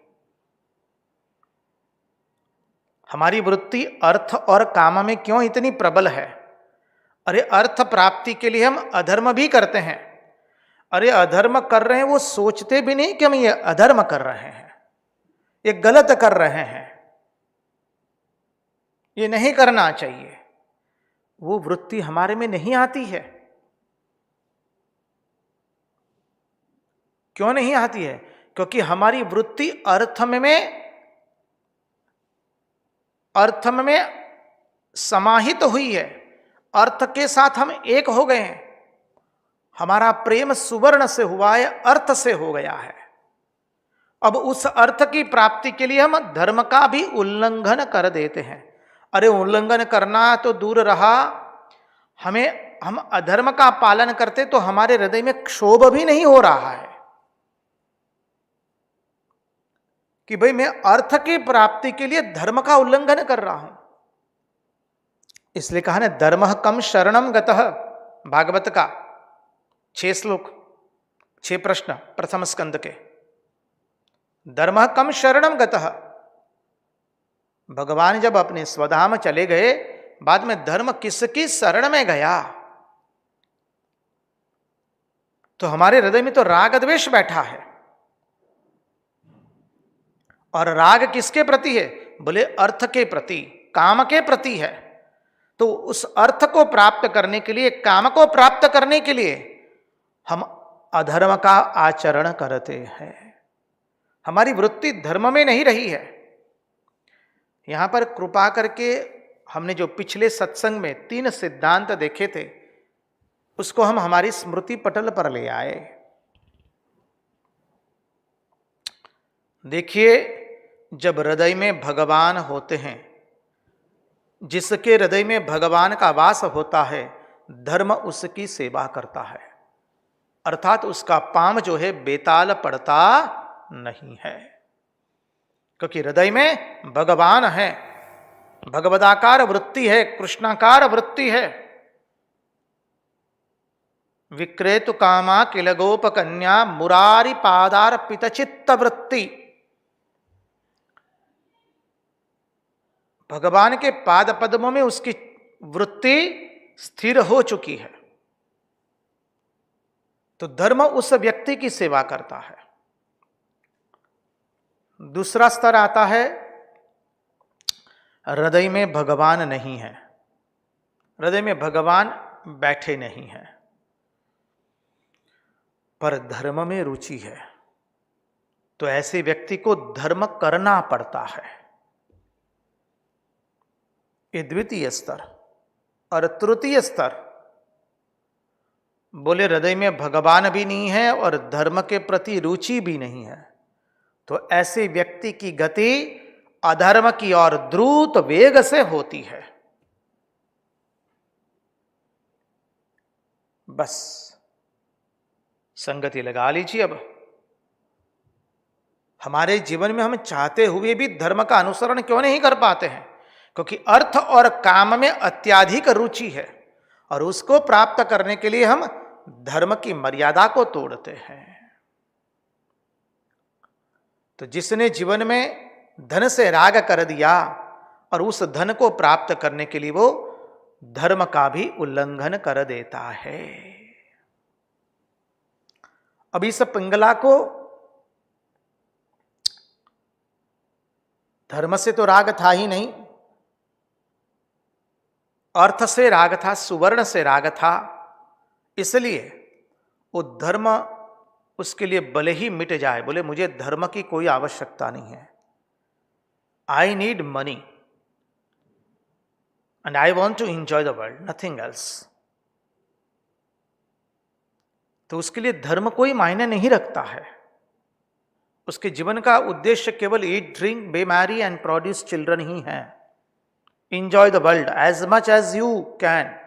हमारी वृत्ति अर्थ और काम में क्यों इतनी प्रबल है? अरे अर्थ प्राप्ति के लिए हम अधर्म भी करते हैं। अरे अधर्म कर रहे हैं, वो सोचते भी नहीं कि हम ये अधर्म कर रहे हैं, ये गलत कर रहे हैं, ये नहीं करना चाहिए। वो वृत्ति हमारे में नहीं आती है। क्यों नहीं आती है? क्योंकि हमारी वृत्ति अर्थ में समाहित हुई है। अर्थ के साथ हम एक हो गए हैं। हमारा प्रेम सुवर्ण से हुआ है, अर्थ से हो गया है। अब उस अर्थ की प्राप्ति के लिए हम धर्म का भी उल्लंघन कर देते हैं। अरे उल्लंघन करना तो दूर रहा, हम अधर्म का पालन करते तो हमारे हृदय में क्षोभ भी नहीं हो रहा है कि भाई मैं अर्थ की प्राप्ति के लिए धर्म का उल्लंघन कर रहा हूं। इसलिए कहा ना, धर्म कम शरणम गतः, भागवत का 6 श्लोक 6 प्रश्न प्रथम स्कंद के। धर्म कम शरणम गतः, भगवान जब अपने स्वधाम चले गए बाद में धर्म किसकी शरण में गया? तो हमारे हृदय में तो राग द्वेष बैठा है। और राग किसके प्रति है? बोले अर्थ के प्रति, काम के प्रति है। तो उस अर्थ को प्राप्त करने के लिए, काम को प्राप्त करने के लिए हम अधर्म का आचरण करते हैं। हमारी वृत्ति धर्म में नहीं रही है। यहां पर कृपा करके हमने जो पिछले सत्संग में 3 सिद्धांत देखे थे उसको हम हमारी स्मृति पटल पर ले आए। देखिए, जब हृदय में भगवान होते हैं, जिसके हृदय में भगवान का वास होता है, धर्म उसकी सेवा करता है। अर्थात उसका पांव जो है बेताल पड़ता नहीं है, क्योंकि हृदय में भगवान है। भगवदाकार वृत्ति है, कृष्णाकार वृत्ति है। विक्रेतु कामा किल गोप कन्या मुरारी पादार पितचित्त वृत्ति। भगवान के पाद पद्मों में उसकी वृत्ति स्थिर हो चुकी है, तो धर्म उस व्यक्ति की सेवा करता है। दूसरा स्तर आता है, हृदय में भगवान नहीं है, हृदय में भगवान बैठे नहीं हैं, पर धर्म में रुचि है, तो ऐसे व्यक्ति को धर्म करना पड़ता है। ये द्वितीय स्तर। और तृतीय स्तर, बोले हृदय में भगवान भी नहीं है और धर्म के प्रति रुचि भी नहीं है, तो ऐसे व्यक्ति की गति अधर्म की ओर द्रुत वेग से होती है। बस संगति लगा लीजिए। अब हमारे जीवन में हम चाहते हुए भी धर्म का अनुसरण क्यों नहीं कर पाते हैं? क्योंकि अर्थ और काम में अत्यधिक रुचि है, और उसको प्राप्त करने के लिए हम धर्म की मर्यादा को तोड़ते हैं। तो जिसने जीवन में धन से राग कर दिया और उस धन को प्राप्त करने के लिए वो धर्म का भी उल्लंघन कर देता है। अब इस पिंगला को धर्म से तो राग था ही नहीं, अर्थ से राग था, सुवर्ण से राग था, इसलिए वो धर्म उसके लिए भले ही मिट जाए, बोले मुझे धर्म की कोई आवश्यकता नहीं है, I need money and I want to enjoy the world, nothing else. तो उसके लिए धर्म कोई मायने नहीं रखता है। उसके जीवन का उद्देश्य केवल eat, drink, be merry and produce children ही है। Enjoy the world as much as you can.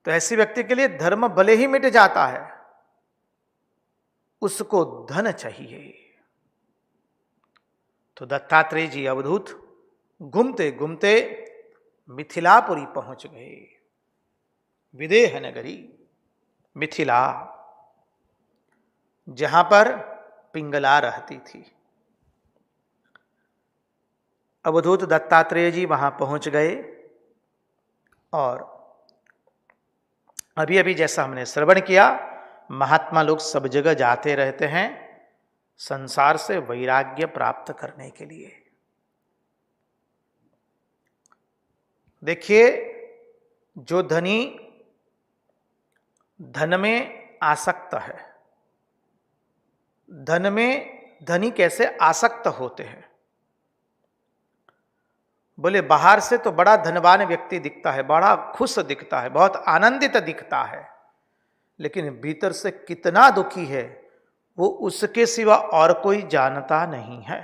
तो ऐसे व्यक्ति के लिए धर्म भले ही मिट जाता है, उसको धन चाहिए। तो दत्तात्रेय जी अवधूत घूमते घूमते मिथिलापुरी पहुंच गए, विदेह नगरी मिथिला, जहां पर पिंगला रहती थी। अवधूत दत्तात्रेय जी वहां पहुंच गए, और अभी अभी जैसा हमने श्रवण किया, महात्मा लोग सब जगह जाते रहते हैं संसार से वैराग्य प्राप्त करने के लिए। देखिए, जो धनी धन में आसक्त है, धन में धनी कैसे आसक्त होते हैं? बोले बाहर से तो बड़ा धनवान व्यक्ति दिखता है, बड़ा खुश दिखता है, बहुत आनंदित दिखता है, लेकिन भीतर से कितना दुखी है वो उसके सिवा और कोई जानता नहीं है।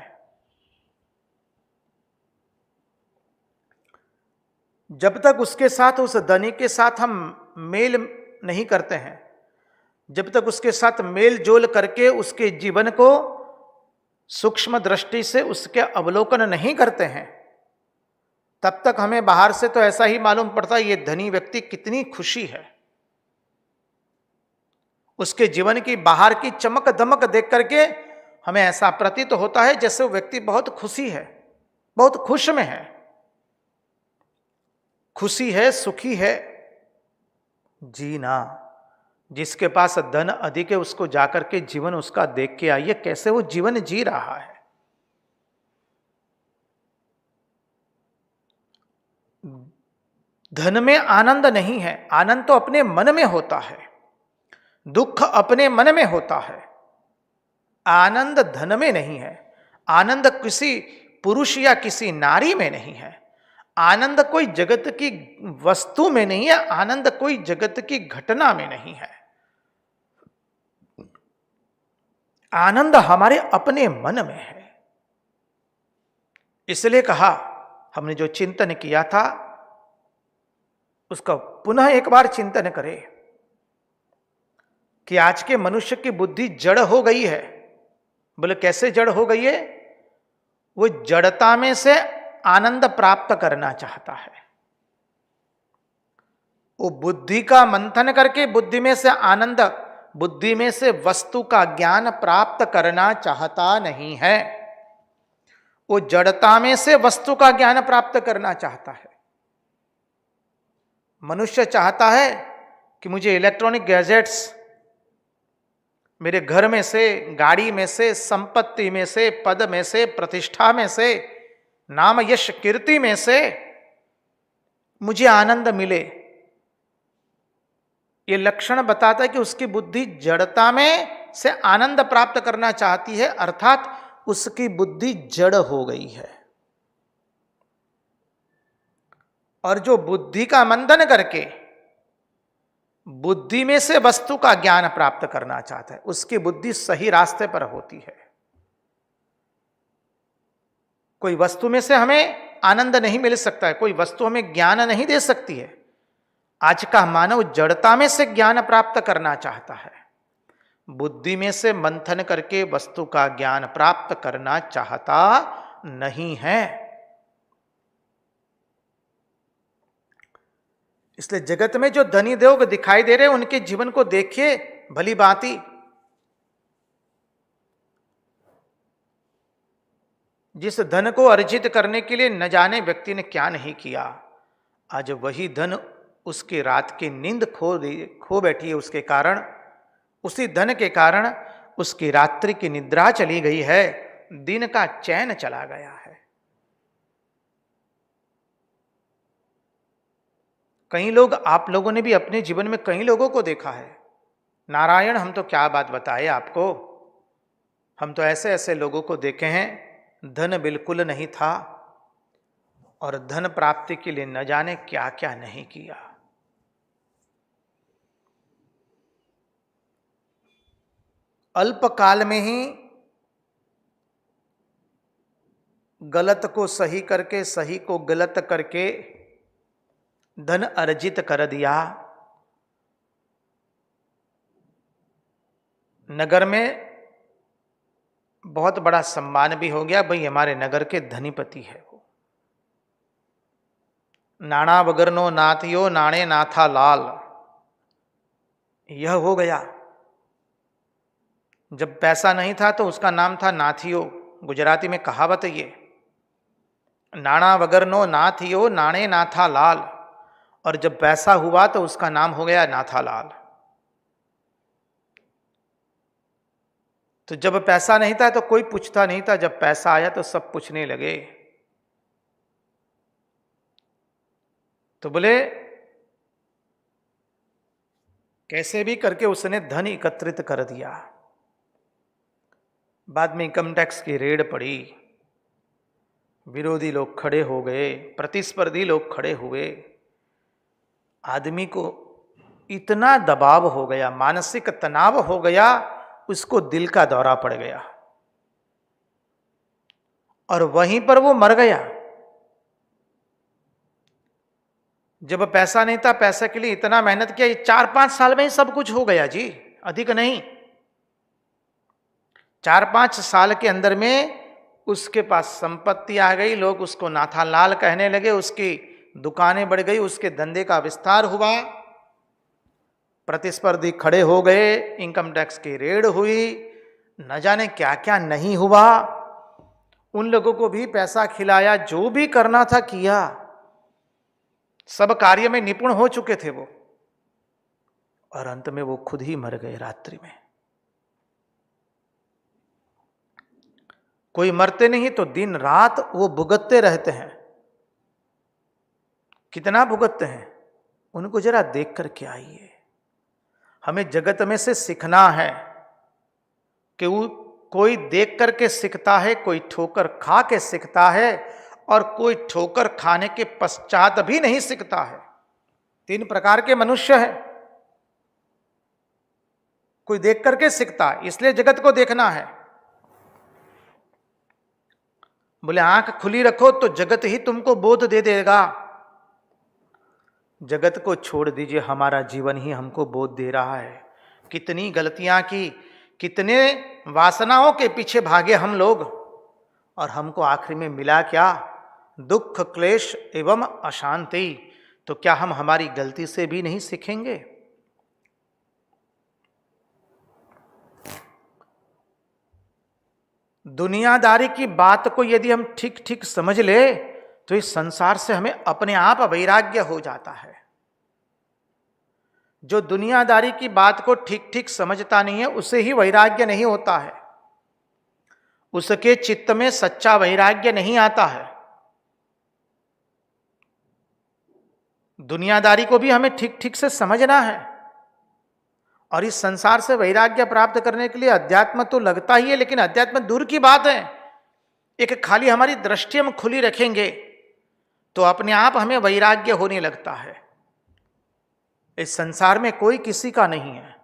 जब तक उसके साथ, उस धनी के साथ हम मेल नहीं करते हैं, जब तक उसके साथ मेल जोल करके उसके जीवन को सूक्ष्म दृष्टि से उसके अवलोकन नहीं करते हैं, तब तक हमें बाहर से तो ऐसा ही मालूम पड़ता है ये धनी व्यक्ति कितनी खुशी है। उसके जीवन की बाहर की चमक दमक देख करके हमें ऐसा प्रतीत होता है जैसे वो व्यक्ति बहुत खुशी है, बहुत खुश में है, खुशी है, सुखी है। जी ना, जिसके पास धन अधिक है उसको जाकर के जीवन उसका देख के आइए कैसे वो जीवन जी रहा है। धन में आनंद नहीं है, आनंद तो अपने मन में होता है, दुख अपने मन में होता है, आनंद धन में नहीं है, आनंद किसी पुरुष या किसी नारी में नहीं है, आनंद कोई जगत की वस्तु में नहीं है, आनंद कोई जगत की घटना में नहीं है, आनंद हमारे अपने मन में है। इसलिए कहा, हमने जो चिंतन किया था उसका पुनः एक बार चिंतन करें कि आज के मनुष्य की बुद्धि जड़ हो गई है। बोले कैसे जड़ हो गई है? वो जड़ता में से आनंद प्राप्त करना चाहता है, वो बुद्धि का मंथन करके बुद्धि में से आनंद, बुद्धि में से वस्तु का ज्ञान प्राप्त करना चाहता नहीं है, वो जड़ता में से वस्तु का ज्ञान प्राप्त करना चाहता है। मनुष्य चाहता है कि मुझे इलेक्ट्रॉनिक गैजेट्स मेरे घर में से, गाड़ी में से, संपत्ति में से, पद में से, प्रतिष्ठा में से, नाम यश कीर्ति में से मुझे आनंद मिले। ये लक्षण बताता है कि उसकी बुद्धि जड़ता में से आनंद प्राप्त करना चाहती है, अर्थात उसकी बुद्धि जड़ हो गई है। और जो बुद्धि का मंथन करके बुद्धि में से वस्तु का ज्ञान प्राप्त करना चाहता है, उसकी बुद्धि सही रास्ते पर होती है। कोई वस्तु में से हमें आनंद नहीं मिल सकता है, कोई वस्तु हमें ज्ञान नहीं दे सकती है। आज का मानव जड़ता में से ज्ञान प्राप्त करना चाहता है, बुद्धि में से मंथन करके वस्तु का ज्ञान प्राप्त करना चाहता नहीं है। इसलिए जगत में जो धनी लोग दिखाई दे रहे हैं, उनके जीवन को देखिए भली भांति। जिस धन को अर्जित करने के लिए न जाने व्यक्ति ने क्या नहीं किया, आज वही धन उसके रात की नींद खो बैठी है। उसके कारण, उसी धन के कारण उसकी रात्रि की निद्रा चली गई है, दिन का चैन चला गया है। कई लोग, आप लोगों ने भी अपने जीवन में कई लोगों को देखा है। नारायण, हम तो क्या बात बताए आपको, हम तो ऐसे ऐसे लोगों को देखे हैं, धन बिल्कुल नहीं था और धन प्राप्ति के लिए न जाने क्या क्या नहीं किया। अल्पकाल में ही गलत को सही करके, सही को गलत करके धन अर्जित कर दिया। नगर में बहुत बड़ा सम्मान भी हो गया, भाई हमारे नगर के धनीपति है वो। नाणा वगरनो नाथियो नाणे नाथा लाल, यह हो गया। जब पैसा नहीं था तो उसका नाम था नाथियो, गुजराती में कहावत है ये, नाणा वगरनो नाथियो नाणे नाथा लाल। और जब पैसा हुआ तो उसका नाम हो गया नाथालाल। तो जब पैसा नहीं था तो कोई पूछता नहीं था, जब पैसा आया तो सब पूछने लगे। तो बोले कैसे भी करके उसने धन एकत्रित कर दिया। बाद में इनकम टैक्स की रेड पड़ी, विरोधी लोग खड़े हो गए, प्रतिस्पर्धी लोग खड़े हुए। आदमी को इतना दबाव हो गया, मानसिक तनाव हो गया, उसको दिल का दौरा पड़ गया और वहीं पर वो मर गया। जब पैसा नहीं था, पैसे के लिए इतना मेहनत किया, ये 4-5 साल में ही सब कुछ हो गया जी, अधिक नहीं। 4-5 साल के अंदर में उसके पास संपत्ति आ गई, लोग उसको नाथालाल कहने लगे, उसकी दुकानें बढ़ गई, उसके धंधे का विस्तार हुआ, प्रतिस्पर्धी खड़े हो गए, इनकम टैक्स की रेड हुई, न जाने क्या क्या नहीं हुआ। उन लोगों को भी पैसा खिलाया, जो भी करना था किया, सब कार्य में निपुण हो चुके थे वो, और अंत में वो खुद ही मर गए रात्रि में। कोई मरते नहीं तो दिन रात वो भुगतते रहते हैं। कितना भुगतते हैं उनको जरा देख करके आइए। हमें जगत में से सीखना है कि वो कोई देख करके सीखता है, कोई ठोकर खा के सीखता है, और कोई ठोकर खाने के पश्चात भी नहीं सीखता है। 3 प्रकार के मनुष्य हैं। कोई देख करके सीखता है, इसलिए जगत को देखना है। बोले आंख खुली रखो तो जगत ही तुमको बोध दे देगा। जगत को छोड़ दीजिए, हमारा जीवन ही हमको बोध दे रहा है। कितनी गलतियां की, कितने वासनाओं के पीछे भागे हम लोग, और हमको आखिर में मिला क्या? दुख, क्लेश एवं अशांति। तो क्या हम हमारी गलती से भी नहीं सीखेंगे? दुनियादारी की बात को यदि हम ठीक ठीक समझ ले तो इस संसार से हमें अपने आप वैराग्य हो जाता है। जो दुनियादारी की बात को ठीक ठीक समझता नहीं है उसे ही वैराग्य नहीं होता है, उसके चित्त में सच्चा वैराग्य नहीं आता है। दुनियादारी को भी हमें ठीक ठीक से समझना है, और इस संसार से वैराग्य प्राप्त करने के लिए अध्यात्म तो लगता ही है, लेकिन अध्यात्म दूर की बात है। एक खाली हमारी दृष्टि हम खुली रखेंगे तो अपने आप हमें वैराग्य होने लगता है। इस संसार में कोई किसी का नहीं है,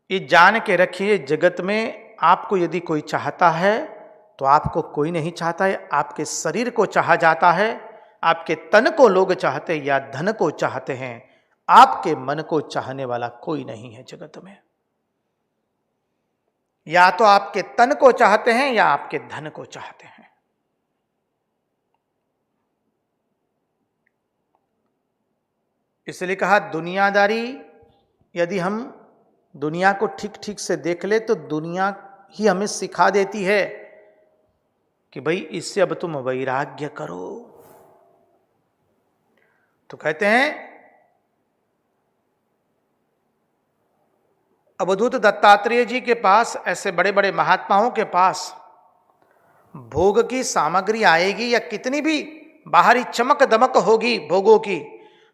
ये जान के रखिए। जगत में आपको यदि कोई चाहता है तो आपको कोई नहीं चाहता है। आपके शरीर को चाहा जाता है, आपके तन को लोग चाहते हैं या धन को चाहते हैं, आपके मन को चाहने वाला कोई नहीं है जगत में। या तो आपके तन को चाहते हैं या आपके धन को चाहते हैं। इसलिए कहा दुनियादारी, यदि हम दुनिया को ठीक ठीक से देख ले तो दुनिया ही हमें सिखा देती है कि भाई इससे अब तुम वैराग्य करो। तो कहते हैं अवधूत दत्तात्रेय जी के पास, ऐसे बड़े बड़े महात्माओं के पास भोग की सामग्री आएगी या कितनी भी बाहरी चमक दमक होगी भोगों की,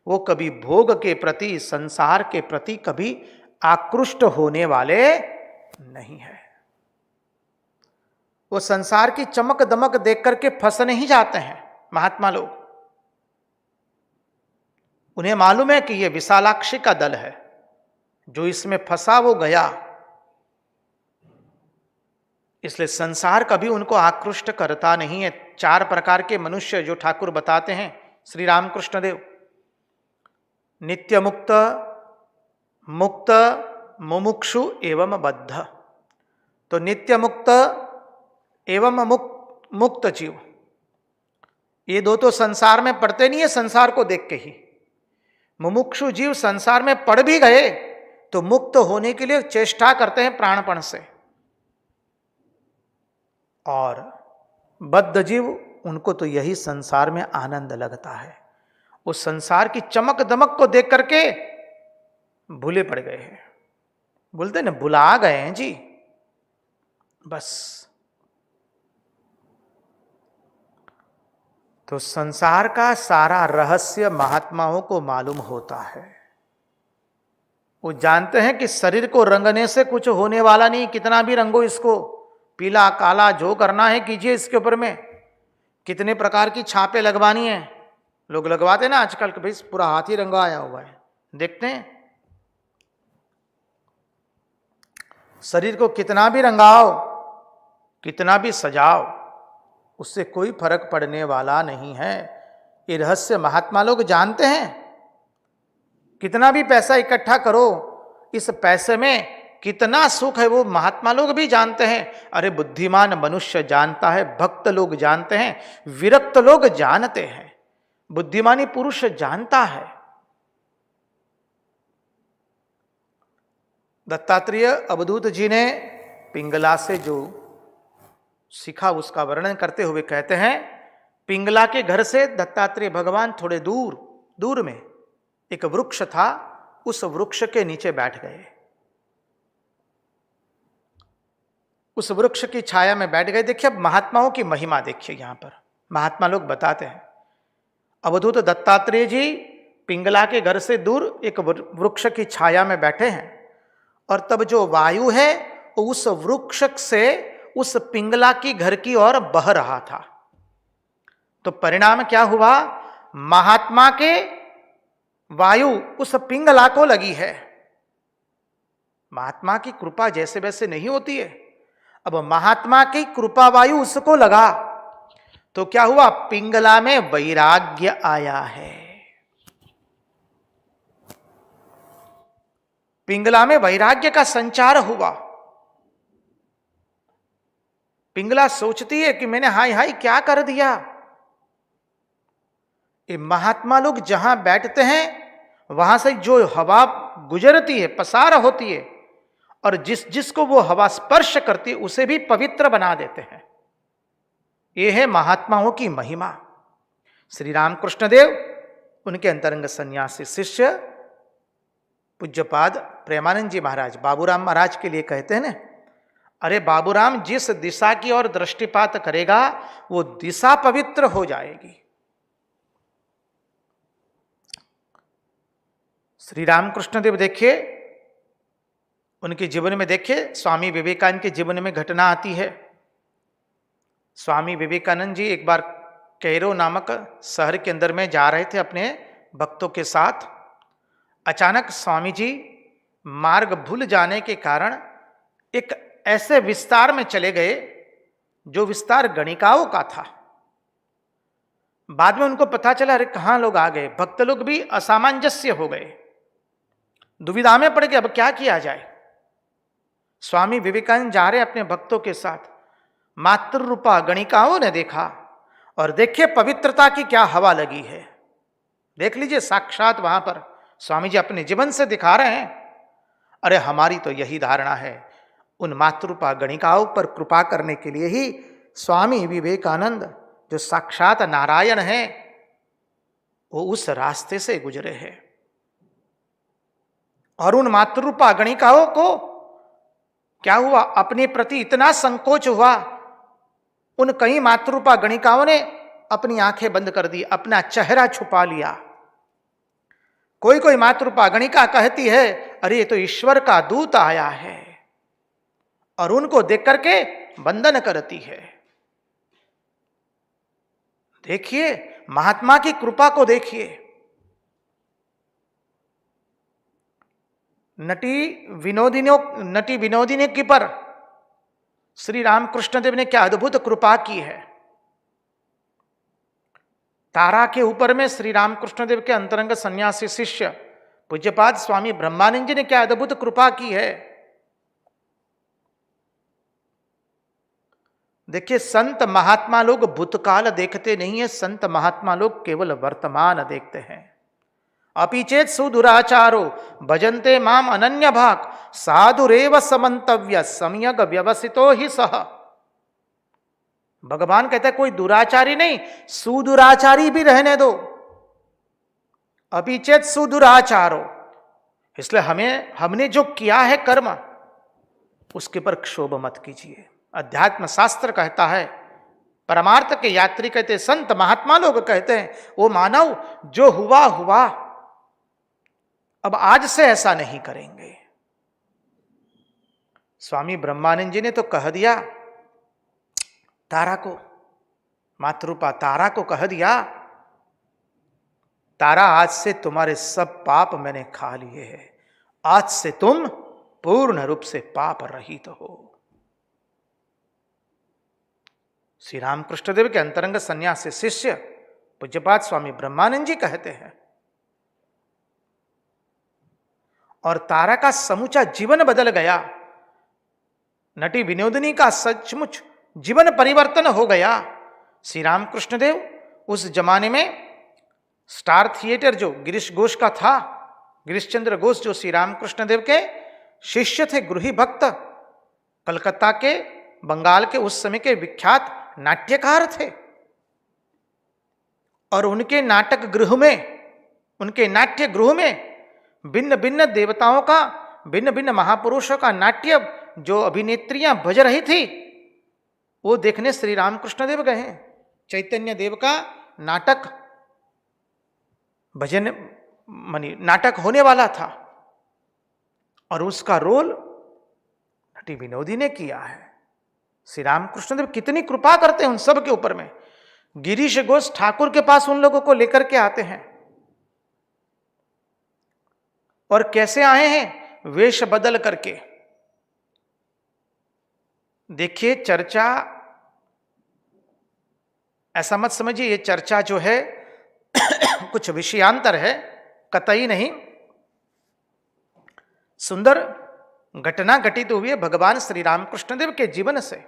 वो कभी भोग के प्रति, संसार के प्रति कभी आकृष्ट होने वाले नहीं है। वो संसार की चमक दमक देख करके फंस नहीं जाते हैं महात्मा लोग। उन्हें मालूम है कि ये विशालाक्षी का दल है, जो इसमें फंसा वो गया। इसलिए संसार कभी उनको आकृष्ट करता नहीं है। 4 प्रकार के मनुष्य जो ठाकुर बताते हैं श्री रामकृष्ण देव, नित्य मुक्त, मुक्त, मुमुक्षु एवं बद्ध। तो नित्य मुक्त एवं मुक्त जीव, ये दो तो संसार में पड़ते नहीं है संसार को देख के ही। मुमुक्षु जीव संसार में पड़ भी गए तो मुक्त होने के लिए चेष्टा करते हैं प्राणपण से, और बद्ध जीव, उनको तो यही संसार में आनंद लगता है। उस संसार की चमक दमक को देख करके भूले पड़ गए हैं। बोलते ना, भुला गए हैं जी बस। तो संसार का सारा रहस्य महात्माओं को मालूम होता है। वो जानते हैं कि शरीर को रंगने से कुछ होने वाला नहीं, कितना भी रंगो इसको, पीला काला जो करना है कीजिए। इसके ऊपर में कितने प्रकार की छापे लगवानी है, लोग लगवाते ना आजकल कि भाई पूरा हाथ ही रंगा आया हुआ है। देखते हैं शरीर को कितना भी रंगाओ, कितना भी सजाओ, उससे कोई फर्क पड़ने वाला नहीं है। ये रहस्य महात्मा लोग जानते हैं। कितना भी पैसा इकट्ठा करो, इस पैसे में कितना सुख है वो महात्मा लोग भी जानते हैं। अरे बुद्धिमान मनुष्य जानता है, भक्त लोग जानते हैं, विरक्त लोग जानते हैं, बुद्धिमानी पुरुष जानता है। दत्तात्रेय अवधूत जी ने पिंगला से जो सीखा उसका वर्णन करते हुए कहते हैं, पिंगला के घर से दत्तात्रेय भगवान थोड़े दूर दूर में एक वृक्ष था, उस वृक्ष के नीचे बैठ गए। उस वृक्ष की छाया में बैठ गए। देखिए अब महात्माओं की महिमा देखिए, यहां पर महात्मा लोग बताते हैं। अवधूत दत्तात्रेय जी पिंगला के घर से दूर एक वृक्ष की छाया में बैठे हैं, और तब जो वायु है उस वृक्ष से उस पिंगला की घर की ओर बह रहा था। तो परिणाम क्या हुआ, महात्मा के वायु उस पिंगला को लगी है। महात्मा की कृपा जैसे वैसे नहीं होती है। अब महात्मा की कृपा वायु उसको लगा तो क्या हुआ, पिंगला में वैराग्य आया है। पिंगला में वैराग्य का संचार हुआ। पिंगला सोचती है कि मैंने हाय हाय क्या कर दिया। ये महात्मा लोग जहां बैठते हैं वहां से जो हवा गुजरती है, पसार होती है, और जिसको वो हवा स्पर्श करती है उसे भी पवित्र बना देते हैं। ये है महात्माओं की महिमा। श्री रामकृष्ण देव उनके अंतरंग सन्यासी शिष्य पूज्यपाद प्रेमानंद जी महाराज बाबूराम महाराज के लिए कहते हैं ना, अरे बाबूराम जिस दिशा की ओर दृष्टिपात करेगा वो दिशा पवित्र हो जाएगी। श्री रामकृष्ण देव देखिए, उनके जीवन में देखिए, स्वामी विवेकानंद के जीवन में घटना आती है। स्वामी विवेकानंद जी एक बार कैरो नामक शहर के अंदर में जा रहे थे अपने भक्तों के साथ। अचानक स्वामी जी मार्ग भूल जाने के कारण एक ऐसे विस्तार में चले गए जो विस्तार गणिकाओं का था। बाद में उनको पता चला अरे कहां लोग आ गए। भक्त लोग भी असामंजस्य हो गए, दुविधा में पड़ गए, अब क्या किया जाए। स्वामी विवेकानंद जा रहे अपने भक्तों के साथ, मातृ रूपा गणिकाओं ने देखा और देखिए पवित्रता की क्या हवा लगी है। देख लीजिए, साक्षात वहां पर स्वामी जी अपने जीवन से दिखा रहे हैं। अरे हमारी तो यही धारणा है, उन मातृरूपा गणिकाओं पर कृपा करने के लिए ही स्वामी विवेकानंद जो साक्षात नारायण हैं वो उस रास्ते से गुजरे हैं। और उन मातृरूपा गणिकाओं को क्या हुआ, अपने प्रति इतना संकोच हुआ, उन कई मातृरूपा गणिकाओं ने अपनी आंखें बंद कर दी, अपना चेहरा छुपा लिया। कोई कोई मातृरूपा गणिका कहती है अरे ये तो ईश्वर का दूत आया है, और उनको देख करके वंदन करती है। देखिए महात्मा की कृपा को देखिए। नटी विनोदिनी की पर श्री रामकृष्ण देव ने क्या अद्भुत कृपा की है। तारा के ऊपर में श्री रामकृष्ण देव के अंतरंग सन्यासी शिष्य पूज्यपाद स्वामी ब्रह्मानंद जी ने क्या अद्भुत कृपा की है। देखिए, संत महात्मा लोग भूतकाल देखते नहीं है, संत महात्मा लोग केवल वर्तमान देखते हैं। अपीचेत सुदुराचारो भजन्ते माम अनन्य भाग साधुरेव समन्तव्य सम्यक व्यवसितो ही सह। भगवान कहते हैं कोई दुराचारी नहीं, सुदुराचारी भी रहने दो। अपीचेत सुदुराचारो, इसलिए हमने जो किया है कर्म उसके पर क्षोभ मत कीजिए। अध्यात्म शास्त्र कहता है, परमार्थ के यात्री कहते हैं, संत महात्मा लोग कहते हैं वो मानव जो हुआ हुआ, अब आज से ऐसा नहीं करेंगे। स्वामी ब्रह्मानंद जी ने तो कह दिया तारा को, मातृरूपा तारा को कह दिया, तारा आज से तुम्हारे सब पाप मैंने खा लिए हैं, आज से तुम पूर्ण रूप से पाप रहित हो। श्री रामकृष्ण देव के अंतरंग सन्यासी शिष्य पूज्यपाद स्वामी ब्रह्मानंद जी कहते हैं। और तारा का समूचा जीवन बदल गया। नटी विनोदिनी का सचमुच जीवन परिवर्तन हो गया। श्री रामकृष्ण देव उस जमाने में स्टार थिएटर जो गिरीश घोष का था, गिरीश चंद्र घोष जो श्री रामकृष्ण देव के शिष्य थे, गृही भक्त, कलकत्ता के, बंगाल के उस समय के विख्यात नाट्यकार थे। और उनके नाटक गृह में, उनके नाट्य गृह में भिन्न भिन्न देवताओं का, भिन्न भिन्न महापुरुषों का नाट्य जो अभिनेत्रियां बज रही थी वो देखने श्री रामकृष्ण देव गए। चैतन्य देव का नाटक, भजन मानी नाटक होने वाला था और उसका रोल नटी विनोदी ने किया है। श्री रामकृष्ण देव कितनी कृपा करते हैं उन सब के ऊपर में। गिरीश घोष ठाकुर के पास उन लोगों को लेकर के आते हैं और कैसे आए हैं, वेश बदल करके। देखिए चर्चा, ऐसा मत समझिए ये चर्चा जो है कुछ विषयांतर है, कतई नहीं। सुंदर घटना घटित हुई है भगवान श्री रामकृष्ण देव के जीवन से।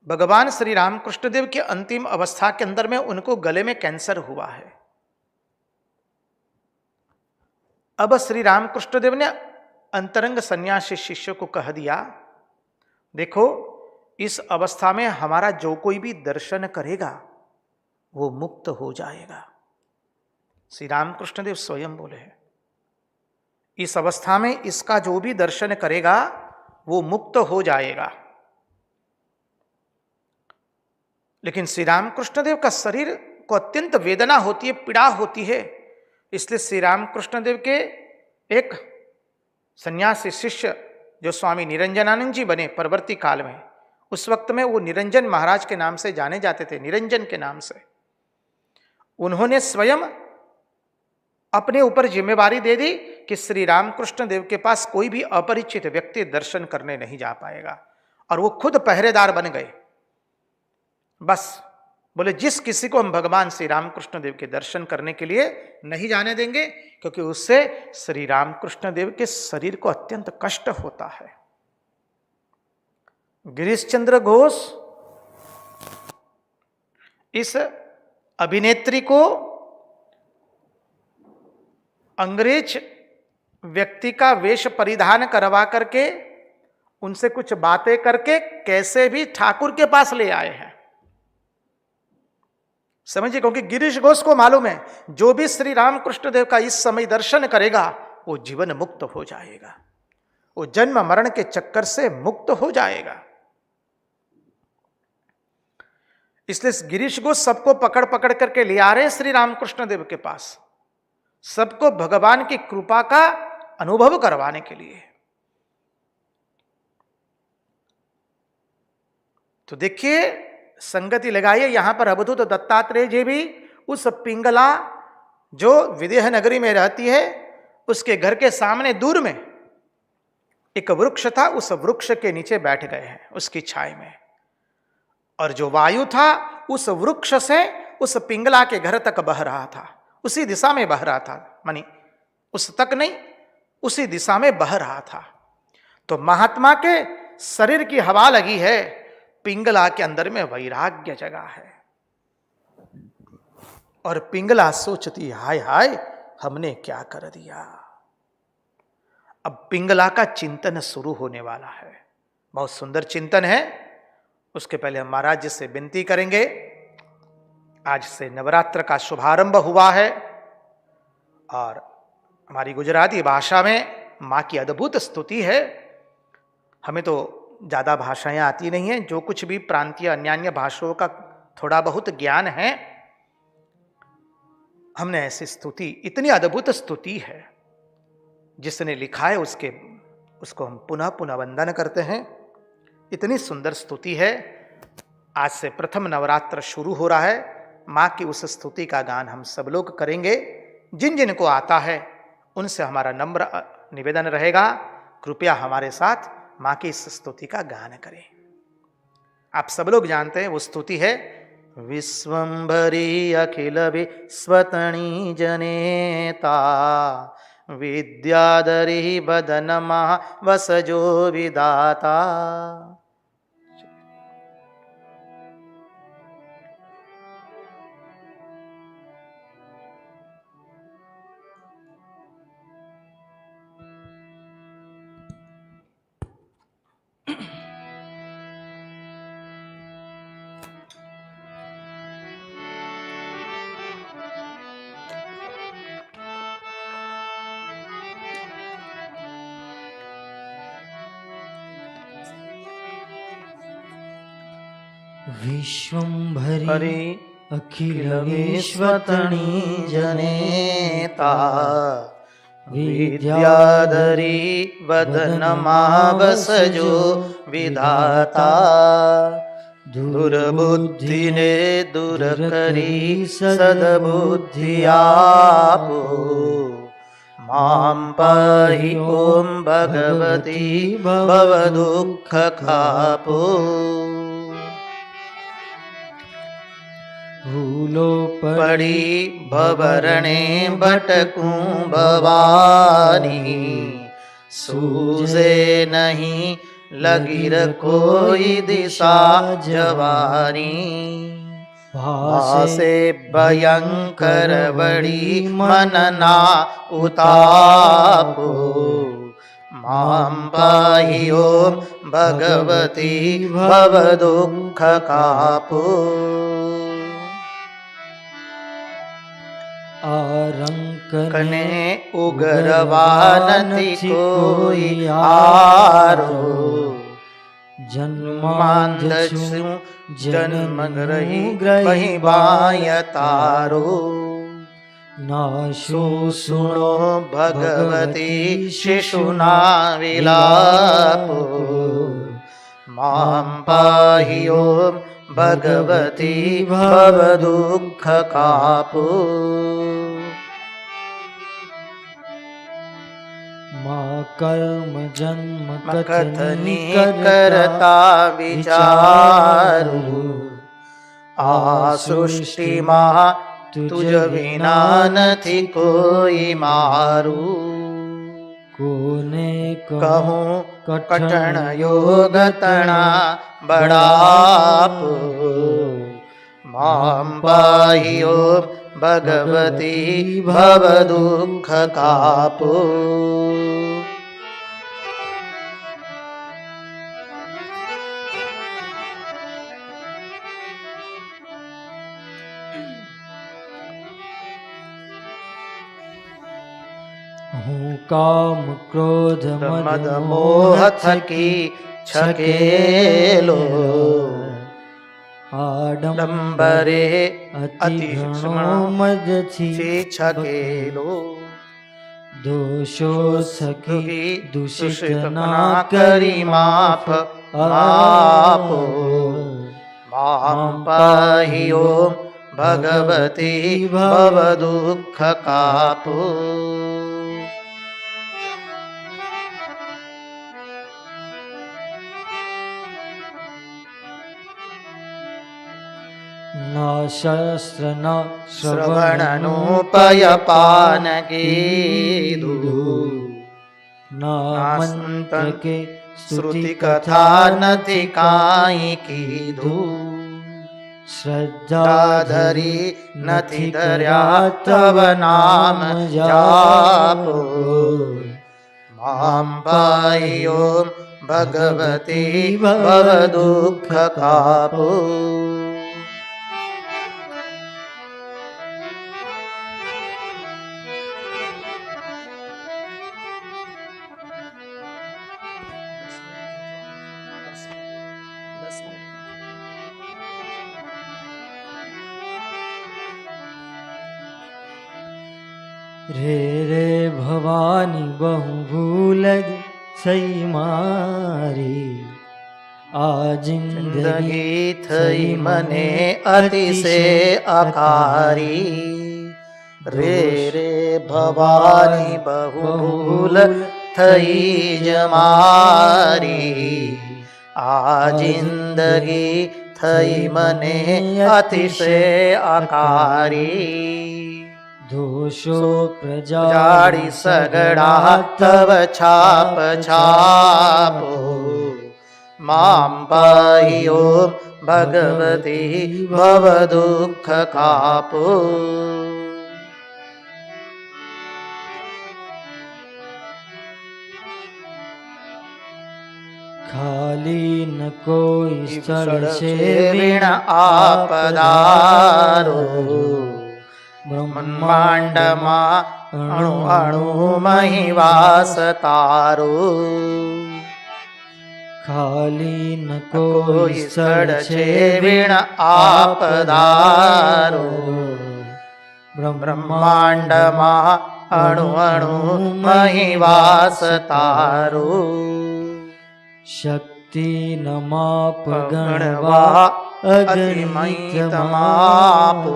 भगवान श्री रामकृष्ण देव की अंतिम अवस्था के अंदर में उनको गले में कैंसर हुआ है। अब श्री रामकृष्ण देव ने अंतरंग सन्यासी शिष्य को कह दिया, देखो इस अवस्था में हमारा जो कोई भी दर्शन करेगा वो मुक्त हो जाएगा। श्री रामकृष्ण देव स्वयं बोले हैं। इस अवस्था में इसका जो भी दर्शन करेगा वो मुक्त हो जाएगा। लेकिन श्री रामकृष्ण देव का शरीर को अत्यंत वेदना होती है, पीड़ा होती है। इसलिए श्री रामकृष्ण देव के एक सन्यासी शिष्य जो स्वामी निरंजनानंद जी बने परवर्ती काल में, उस वक्त में वो निरंजन महाराज के नाम से जाने जाते थे, निरंजन के नाम से। उन्होंने स्वयं अपने ऊपर जिम्मेवारी दे दी कि श्री रामकृष्ण देव के पास कोई भी अपरिचित व्यक्ति दर्शन करने नहीं जा पाएगा, और वो खुद पहरेदार बन गए। बस बोले जिस किसी को हम भगवान श्री रामकृष्ण देव के दर्शन करने के लिए नहीं जाने देंगे, क्योंकि उससे श्री रामकृष्ण देव के शरीर को अत्यंत कष्ट होता है। गिरीश चंद्र घोष इस अभिनेत्री को अंग्रेज व्यक्ति का वेश परिधान करवा करके उनसे कुछ बातें करके कैसे भी ठाकुर के पास ले आए हैं। समझिए, क्योंकि गिरीश घोष को मालूम है जो भी श्री रामकृष्ण देव का इस समय दर्शन करेगा वो जीवन मुक्त हो जाएगा, वो जन्म मरण के चक्कर से मुक्त हो जाएगा। इसलिए गिरीश घोष सबको पकड़ पकड़ करके ले आ रहे हैं श्री रामकृष्ण देव के पास, सबको भगवान की कृपा का अनुभव करवाने के लिए। तो देखिए, संगति लगाइए, यहां पर अवधूत दत्तात्रेय जी भी उस पिंगला जो विदेह नगरी में रहती है उसके घर के सामने दूर में एक वृक्ष था, उस वृक्ष के नीचे बैठ गए हैं उसकी छाया में। और जो वायु था उस वृक्ष से उस पिंगला के घर तक बह रहा था, उसी दिशा में बह रहा था, मानी उस तक नहीं, उसी दिशा में बह रहा था। तो महात्मा के शरीर की हवा लगी है, पिंगला के अंदर में वैराग्य जगा है। और पिंगला सोचती हाय हाय हमने क्या कर दिया। अब पिंगला का चिंतन शुरू होने वाला है, बहुत सुंदर चिंतन है। उसके पहले हम महाराज जी से विनती करेंगे। आज से नवरात्र का शुभारंभ हुआ है और हमारी गुजराती भाषा में मां की अद्भुत स्तुति है। हमें तो ज्यादा भाषाएं आती नहीं हैं, जो कुछ भी प्रांतीय अन्य भाषाओं का थोड़ा बहुत ज्ञान है, हमने ऐसी स्तुति, इतनी अद्भुत स्तुति है, जिसने लिखा है उसको हम पुनः पुनः वंदन करते हैं। इतनी सुंदर स्तुति है। आज से प्रथम नवरात्र शुरू हो रहा है, मां की उस स्तुति का गान हम सब लोग करेंगे। जिन जिन को आता है उनसे हमारा नम्र निवेदन रहेगा, कृपया हमारे साथ मां की इस स्तुति का गान करें। आप सब लोग जानते हैं वो स्तुति है, विश्वंभरी अखिल विश्वतणी जनेता विद्याधरी बदन महा वसजो विदाता। विश्वंभरी अखिल विश्वतणी जनेता विद्याधरी वदनमावसजो विधाता। दुर्बुद्धि ने दूर करी सद्बुद्धि आपो, मां पाहि ओम भगवती भव दुख खापो। भूलो पड़ी भवरणे भटकूं भवानी, सूझे नहीं लगिर कोई दिशा जवानी। भासे भयंकर बड़ी मनना उतापो, मां पाहि ओम भगवती भव दुख कापो। કને ઉગરવા નથી કોઈ આરો જન્માંધ છું જન્મ ગ્રહી બાય તારો નાશો સુણો ભગવતી શિશુના વિલાપો મામ પાહિ ઓમ ભગવતી ભવ દુઃખ કાપો મા કર્મ જન્મ કથની કરતા વિચારું આ સૃષ્ટિમાં તુજ વિના નથી કોઈ મારું કોને કહું કઠણ યોગ તણા બળાપો મામ પાહિ ઓમ ભગવતી ભવ દુઃખ કાપો હું કામ ક્રોધ મદ મોહ થકી છકેલો આડંબરે અતિ ઘણો મદથી છકેલો દોષો થકી દૂષિત ના કરી માફ આપો મામ પાહિ ઓમ ભગવતી ભવ દુઃખ કાપો ના શસ્ત્ર ના શ્રવણનુપય પાન કીધું ના મંત્ર કે શ્રુતિ કથા નથી કાંઈ કીધું શ્રદ્ધા ધરી નથી ધર્યા તવ નામ જાપો મામ પાહિ ઓમ ભગવતી ભવ દુઃખ કાપો રે રે ભવાની બહુ ભૂલ જ થઈ મારી આ જિંદગી થઈ મને અતિશે અકારી રે રે ભવાની બહુ ભૂલ થઈ જ મારી આ જિંદગી થઈ મને અતિશે અકારી દોષો પ્રજાળી સગડા તવ છાપ છાપો મામ પાહિ ઓમ ભગવતી ભવ દુઃખ કાપો ખાલી ન કોઈ સ્થળ છે વીણ આપદારો બ્રહ્માંડમાં અણુ અણુ મહી વાસ તારો ખાલી ન કોઈ સ્થળ છે વીણ આપદારો બ્રહ્માંડમાં અણુ અણુ મહી વાસ તારો શક્તિ ન માપ ગણવા અગણિત માપો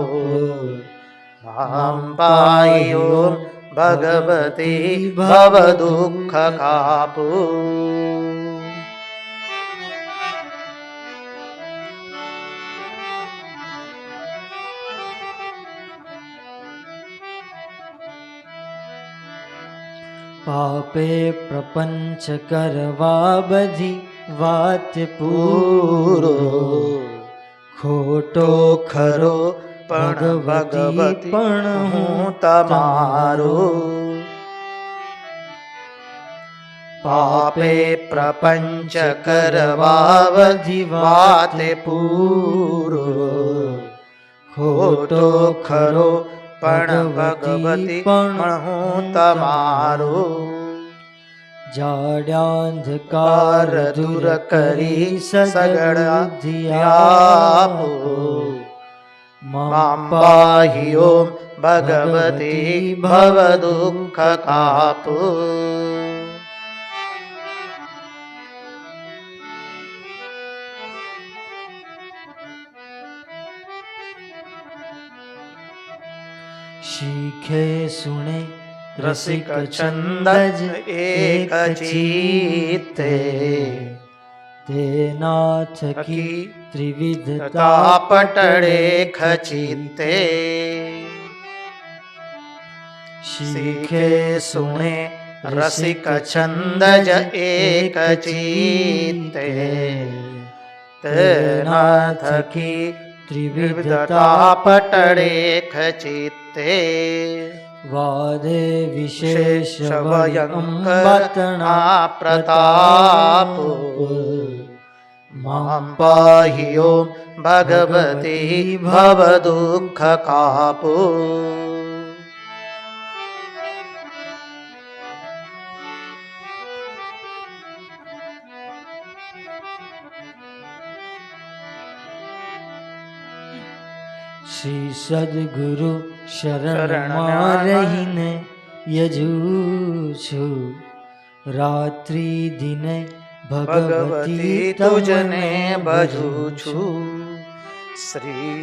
મામ પાહિ ઓમ ભગવતી ભવ દુઃખ કાપો પાપે પ્રપંચ કરવા બધી વાત પૂરો ખોટો ખરો પણ ભગવતી પણ હું તમારો પાપે પ્રપંચ કરવા બધી વાત પૂરો ખોટો ખરો પણ ભગવતી મણું તમારું જાડ્યાંધકાર દૂર કરી સગળ બુદ્ધિ આપો મામ પાહી ઓમ ભગવતી ભવ દુઃખ કાપો શીખે સુણે રસિક છંદ એક ચિત્તે તે નાથ કી કી ત્રિવિધતા પટળે ખચિતે શીખે સુણે રસિક છંદ જ એક ચિત્તે તેના થકી ત્રિવિધતા પટળે ખચિતે વાદે વિશેષ વયંકરના પ્રતાપો મામ પાહી ઓમ ભગવતી ભવ દુઃખ કાપો શ્રી સદગુરુ શરણમાં રહીને યજું છું રાત્રિ દિને ભગવતી તુજને ભજું છું શ્રી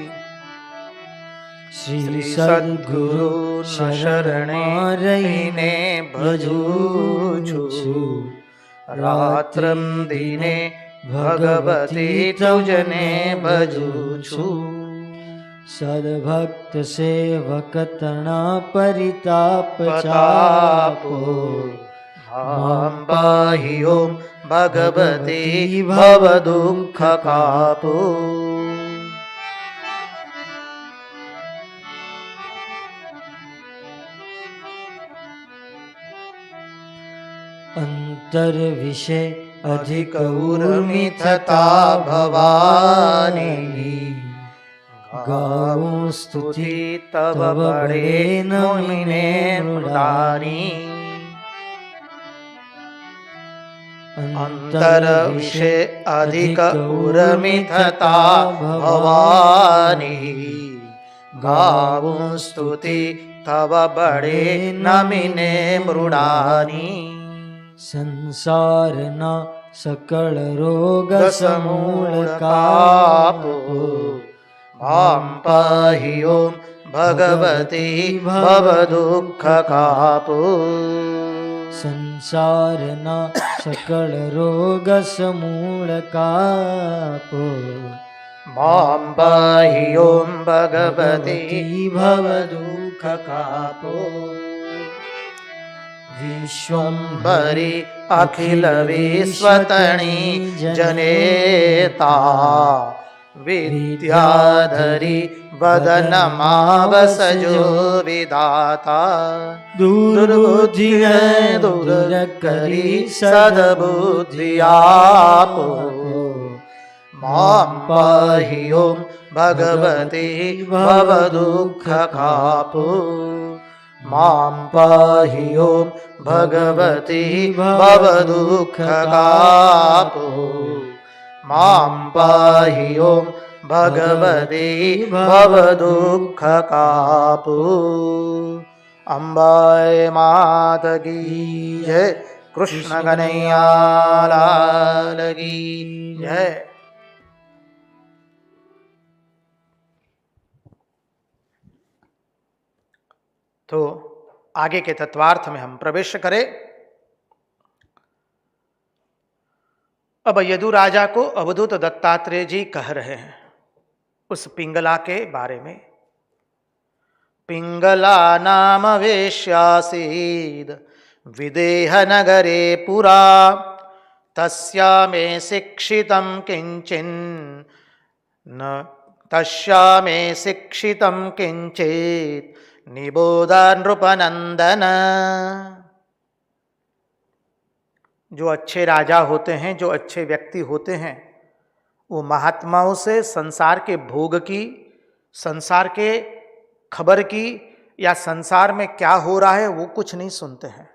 શ્રી સદગુરુ શરણમાં રહીને ભજું છું રાત્રમ દિને ભગવતી તુજને ભજું છું સદભક્ત સેવક તણા પરિતાપ ચાપો મામ પાહી ઓમ ભગવતી ભવ દુઃખ કાપો અંતર વિશે અધિક ઉર્મિ થતા ભવાની ગાઉં સ્તુતિ તવ બળે નમિને મૃડાની અંતર વિશે અધિક ઉર્મિ થતા ભવાની ગાઉં સ્તુતિ તવ બળે નમિને મૃડાની સંસારના સકળ રોગ સમૂળ કાપો મામ પાહી ઓમ ભગવતી ભવ દુઃખ કાપો સંસારના સકળ રોગ સમૂળ કાપો મામ પાહી ઓમ ભગવતી ભવ દુઃખ કાપો વિશ્વંભરી અખિલ વિશ્વતણી જનેતા વિદ્યાધરી વદનમાવસજો વિધાતા દુર્બુદ્ધિને દૂર કરી સદબુદ્ધિ આપો મામ પાહી ઓમ ભગવતી ભવ દુઃખ કાપો મામ પાહી ઓમ ભગવતી ભવ દુઃખ કાપો મામ પાહી ઓમ ભગવતી ભવ દુઃખ કાપો અંબાય માત કી જય કૃષ્ણ કનૈયા લાલ કી જય तो आगे के तत्वार्थ में हम प्रवेश करें। अब यदु राजा को अवधूत दत्तात्रेय जी कह रहे हैं उस पिंगला के बारे में। पिंगला नाम वेश्यासीद विदेह नगरे पुरा तस्या में शिक्षितं किंचिन न तस्या में शिक्षितं किंचित निबोधा नृपनंदन। जो अच्छे राजा होते हैं, जो अच्छे व्यक्ति होते हैं, वो महात्माओं से संसार के भोग की, संसार के खबर की या संसार में क्या हो रहा है वो कुछ नहीं सुनते हैं।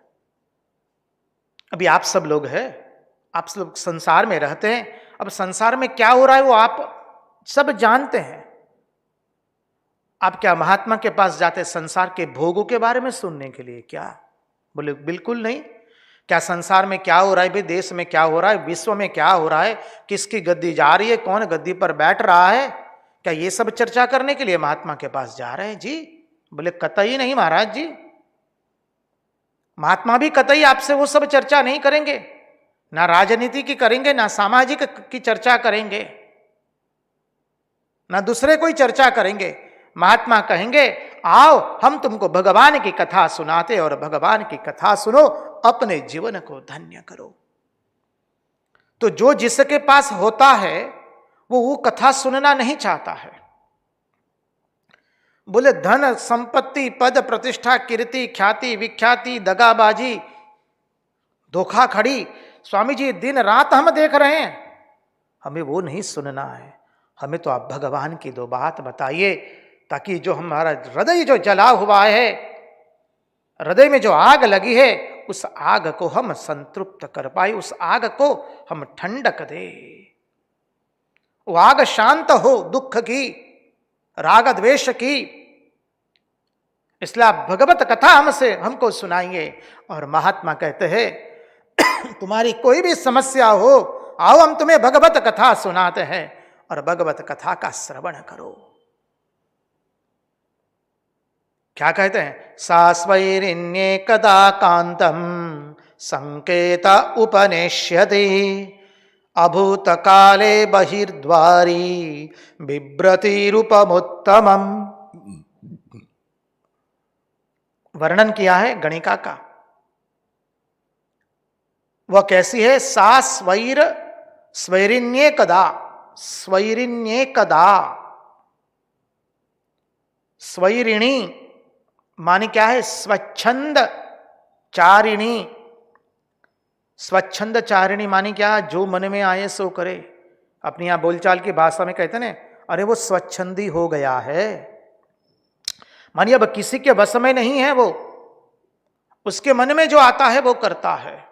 अभी आप सब लोग हैं, आप सब लोग संसार में रहते हैं, अब संसार में क्या हो रहा है वो आप सब जानते हैं। आप क्या महात्मा के पास जाते संसार के भोगों के बारे में सुनने के लिए? क्या बोले बिल्कुल नहीं। क्या संसार में क्या हो रहा है, भाई देश में क्या हो रहा है, विश्व में क्या हो रहा है, किसकी गद्दी जा रही है, कौन गद्दी पर बैठ रहा है, क्या ये सब चर्चा करने के लिए महात्मा के पास जा रहे हैं जी? बोले कतई नहीं महाराज जी, महात्मा भी कतई आपसे वो सब चर्चा नहीं करेंगे, ना राजनीति की करेंगे, ना सामाजिक की चर्चा करेंगे, ना दूसरे कोई चर्चा करेंगे। महात्मा कहेंगे आओ हम तुमको भगवान की कथा सुनाते और भगवान की कथा सुनो, अपने जीवन को धन्य करो। तो जो जिसके पास होता है वो कथा सुनना नहीं चाहता है। बोले धन संपत्ति पद प्रतिष्ठा कीर्ति ख्याति विख्याति दगाबाजी धोखा खड़ी, स्वामी जी दिन रात हम देख रहे हैं, हमें वो नहीं सुनना है। हमें तो आप भगवान की दो बात बताइए, ताकि जो हमारा हृदय जो जला हुआ है, हृदय में जो आग लगी है, उस आग को हम संतृप्त कर पाए, उस आग को हम ठंडक दे, वो आग शांत हो दुख की, राग द्वेष की। इसलिए आप भगवत कथा हमको सुनाइए। और महात्मा कहते हैं तुम्हारी कोई भी समस्या हो, आओ हम तुम्हें भगवत कथा सुनाते हैं और भगवत कथा का श्रवण करो। क्या कहते हैं? सास्वैरिण्ये कदा कांतम संकेत उपनेष्यति अभूत काले बहिर्द्वारी बिभ्रतिरूपमुत्तमम्। वर्णन किया है गणिका का। वह कैसी है? सा स्वैरिण्ये कदा, स्वैरिण्ये कदा, स्वैरिणी मानी क्या है? स्वच्छंद चारिणी। स्वच्छंद चारिणी मानी क्या? जो मन में आए सो करे। अपनी यहां बोलचाल की भाषा में कहते ना, अरे वो स्वच्छंदी हो गया है, मानिए अब किसी के वश में नहीं है, वो उसके मन में जो आता है वो करता है।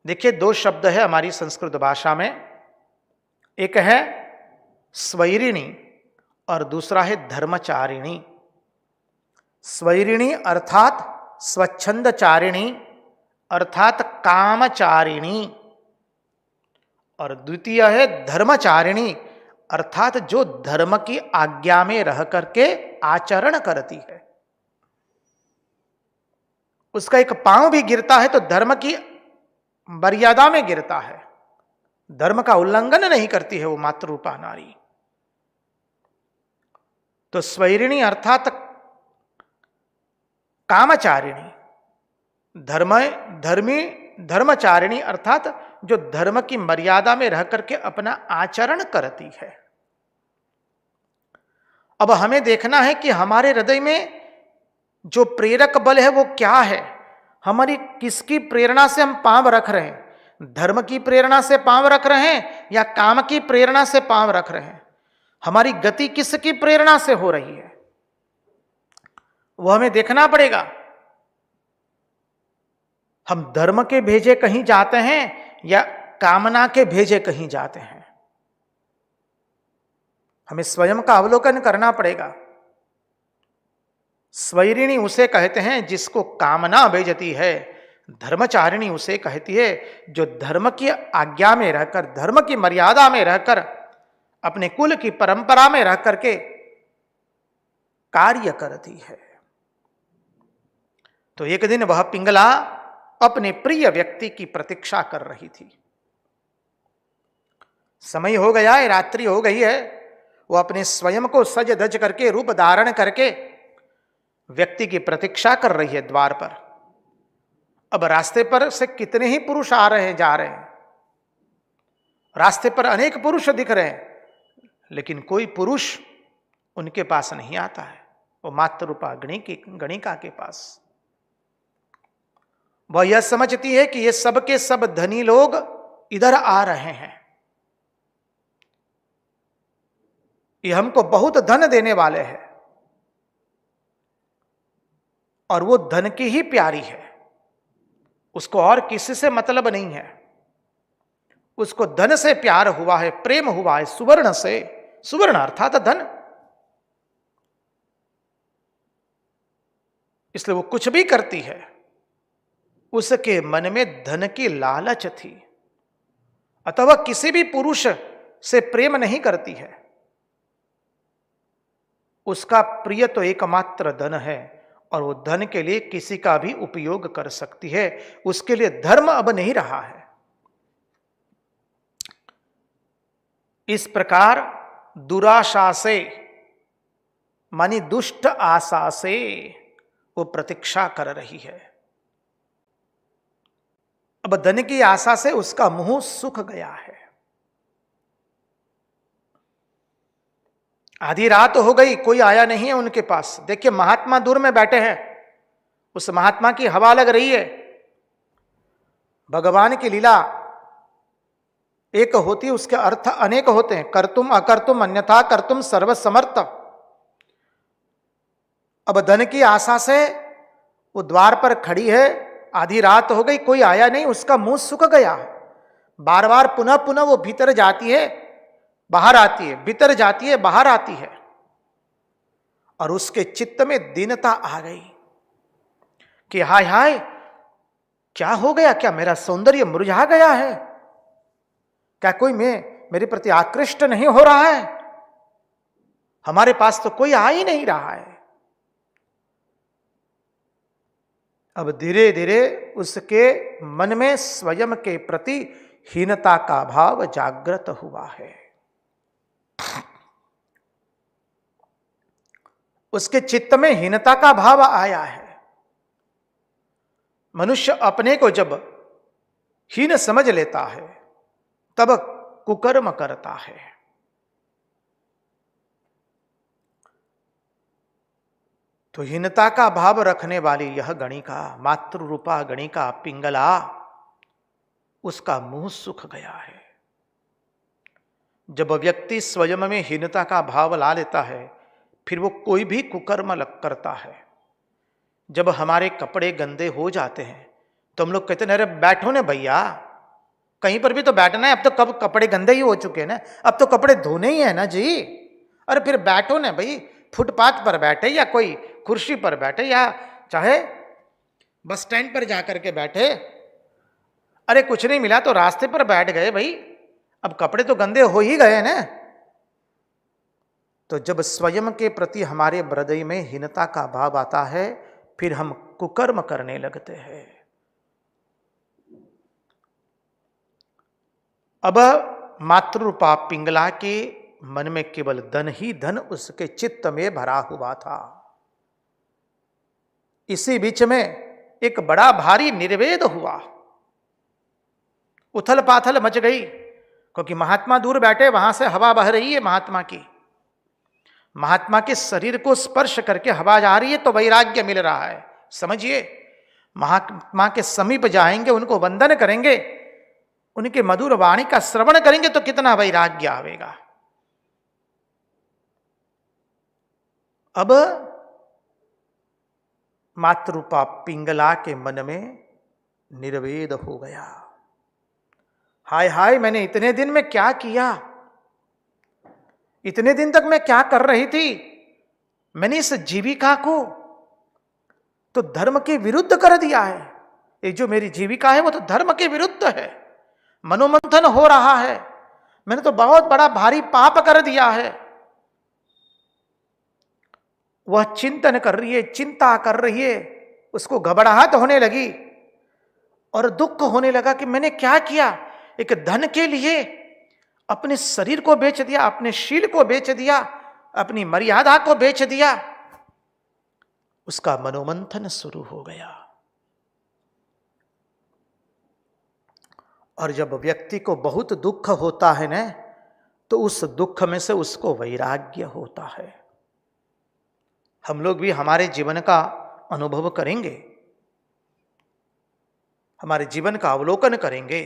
देखिए दो शब्द है हमारी संस्कृत भाषा में, एक है स्वैरिणी और दूसरा है धर्मचारिणी। स्वैरिणी अर्थात स्वच्छंदचारिणी अर्थात कामचारिणी, और द्वितीय है धर्मचारिणी अर्थात जो धर्म की आज्ञा में रह करके आचरण करती है। उसका एक पांव भी गिरता है तो धर्म की मर्यादा में गिरता है, धर्म का उल्लंघन नहीं करती है वो मातृरूपा नारी। तो स्वैरिणी अर्थात कामचारिणी, धर्मचारिणी अर्थात जो धर्म की मर्यादा में रह करके अपना आचरण करती है। अब हमें देखना है कि हमारे हृदय में जो प्रेरक बल है वो क्या है, हमारी किसकी प्रेरणा से हम पांव रख रहे हैं? धर्म की प्रेरणा से पांव रख रहे हैं या काम की प्रेरणा से पांव रख रहे हैं? हमारी गति किसकी प्रेरणा से हो रही है वो हमें देखना पड़ेगा। हम धर्म के भेजे कहीं जाते हैं या कामना के भेजे कहीं जाते हैं, हमें स्वयं का अवलोकन करना पड़ेगा। स्वैरिणी उसे कहते हैं जिसको कामना भेजती है, धर्मचारिणी उसे कहती है जो धर्म की आज्ञा में रहकर, धर्म की मर्यादा में रहकर, अपने कुल की परंपरा में रह करके कार्य करती है। तो एक दिन वह पिंगला अपने प्रिय व्यक्ति की प्रतीक्षा कर रही थी। समय हो गया है, रात्रि हो गई है, वो अपने स्वयं को सज धज करके रूप धारण करके व्यक्ति की प्रतीक्षा कर रही है द्वार पर। अब रास्ते पर से कितने ही पुरुष आ रहे हैं जा रहे हैं, रास्ते पर अनेक पुरुष दिख रहे हैं, लेकिन कोई पुरुष उनके पास नहीं आता है, वो मातृरूपा गणिका के पास। वह यह समझती है कि ये सब के सब धनी लोग इधर आ रहे हैं, ये हमको बहुत धन देने वाले हैं, और वो धन की ही प्यारी है, उसको और किसी से मतलब नहीं है, उसको धन से प्यार हुआ है, प्रेम हुआ है, सुवर्ण से। सुवर्ण अर्थात धन। इसलिए वो कुछ भी करती है, उसके मन में धन की लालच थी, अतः वह किसी भी पुरुष से प्रेम नहीं करती है। उसका प्रिय तो एकमात्र धन है, और वो धन के लिए किसी का भी उपयोग कर सकती है। उसके लिए धर्म अब नहीं रहा है। इस प्रकार दुराशा से, मानी दुष्ट आशा से, वो प्रतीक्षा कर रही है। अब धन की आशा से उसका मुंह सूख गया है। आधी रात हो गई, कोई आया नहीं है उनके पास। देखिए, महात्मा दूर में बैठे हैं, उस महात्मा की हवा लग रही है। भगवान की लीला एक होती है, उसके अर्थ अनेक होते हैं। कर्तुम अकर्तुम अन्यथा कर्तुम सर्वसमर्थ। अब धन की आशा से वो द्वार पर खड़ी है, आधी रात हो गई, कोई आया नहीं, उसका मुंह सूख गया। बार बार पुनः पुनः वो भीतर जाती है, बाहर आती है, भीतर जाती है, बाहर आती है, और उसके चित्त में दीनता आ गई कि हाय हाय, क्या हो गया? क्या मेरा सौंदर्य मुरझा गया है? क्या कोई मेरे प्रति आकृष्ट नहीं हो रहा है? हमारे पास तो कोई आ ही नहीं रहा है। अब धीरे धीरे उसके मन में स्वयं के प्रति हीनता का भाव जागृत हुआ है। उसके चित्त में हीनता का भाव आया है। मनुष्य अपने को जब हीन समझ लेता है, तब कुकर्म करता है। तो हीनता का भाव रखने वाली यह गणिका, मातृ रूपा गणिका पिंगला, उसका मुंह सूख गया है। जब व्यक्ति स्वयं में हीनता का भाव ला लेता है, फिर वो कोई भी कुकर्म करता है। जब हमारे कपड़े गंदे हो जाते हैं तो हम लोग कहते हैं, अरे बैठो ना भैया, कहीं पर भी तो बैठना है, अब तो कब कपड़े गंदे ही हो चुके हैं ना, अब तो कपड़े धोने ही है ना जी। अरे फिर बैठो ना भाई, फुटपाथ पर बैठे या कोई कुर्सी पर बैठे या चाहे बस स्टैंड पर जाकर के बैठे। अरे कुछ नहीं मिला तो रास्ते पर बैठ गए भाई, अब कपड़े तो गंदे हो ही गए ना। तो जब स्वयं के प्रति हमारे हृदय में हीनता का भाव आता है, फिर हम कुकर्म करने लगते हैं। अब मातृरूपा पिंगला के मन में केवल धन ही धन उसके चित्त में भरा हुआ था। इसी बीच में एक बड़ा भारी निर्वेद हुआ, उथल पाथल मच गई, क्योंकि महात्मा दूर बैठे, वहां से हवा बह रही है महात्मा की। महात्मा के शरीर को स्पर्श करके हवा जा रही है तो वैराग्य मिल रहा है। समझिए, महात्मा के समीप जाएंगे, उनको वंदन करेंगे, उनके मधुर वाणी का श्रवण करेंगे तो कितना वैराग्य आवेगा। अब मातृरूपा पिंगला के मन में निर्वेद हो गया। हाय हाय, मैंने इतने दिन में क्या किया? इतने दिन तक मैं क्या कर रही थी? मैंने इस जीविका को तो धर्म के विरुद्ध कर दिया है। ये जो मेरी जीविका है वो तो धर्म के विरुद्ध है। मनोमंथन हो रहा है, मैंने तो बहुत बड़ा भारी पाप कर दिया है। वह चिंतन कर रही है, चिंता कर रही है, उसको घबराहट होने लगी और दुख होने लगा कि मैंने क्या किया। एक धन के लिए अपने शरीर को बेच दिया, अपने शील को बेच दिया, अपनी मर्यादा को बेच दिया। उसका मनोमंथन शुरू हो गया। और जब व्यक्ति को बहुत दुख होता है ना, तो उस दुख में से उसको वैराग्य होता है। हम लोग भी हमारे जीवन का अनुभव करेंगे, हमारे जीवन का अवलोकन करेंगे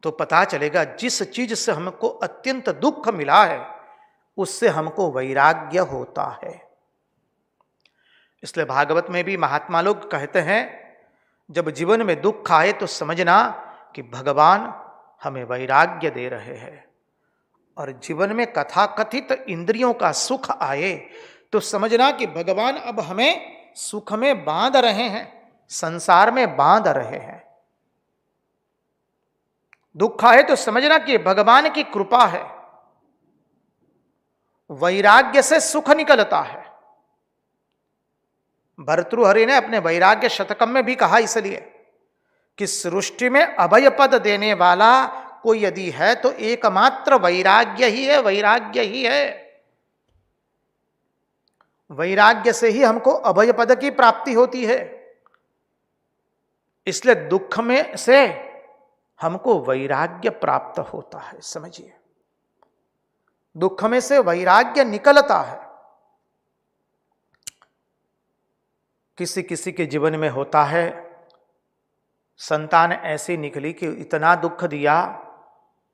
तो पता चलेगा, जिस चीज से हमको अत्यंत दुख मिला है उससे हमको वैराग्य होता है। इसलिए भागवत में भी महात्मा लोग कहते हैं, जब जीवन में दुख आए तो समझना कि भगवान हमें वैराग्य दे रहे हैं, और जीवन में कथाकथित इंद्रियों का सुख आए तो समझना कि भगवान अब हमें सुख में बांध रहे हैं, संसार में बांध रहे हैं। दुख आए तो समझना कि भगवान की कृपा है। वैराग्य से सुख निकलता है। भर्तृहरि ने अपने वैराग्य शतकम में भी कहा इसलिए कि सृष्टि में अभय पद देने वाला कोई यदि है तो एकमात्र वैराग्य ही है, वैराग्य ही है। वैराग्य से ही हमको अभय पद की प्राप्ति होती है। इसलिए दुख में से हमको वैराग्य प्राप्त होता है। समझिए, दुख में से वैराग्य निकलता है। किसी किसी के जीवन में होता है, संतान ऐसी निकली कि इतना दुख दिया,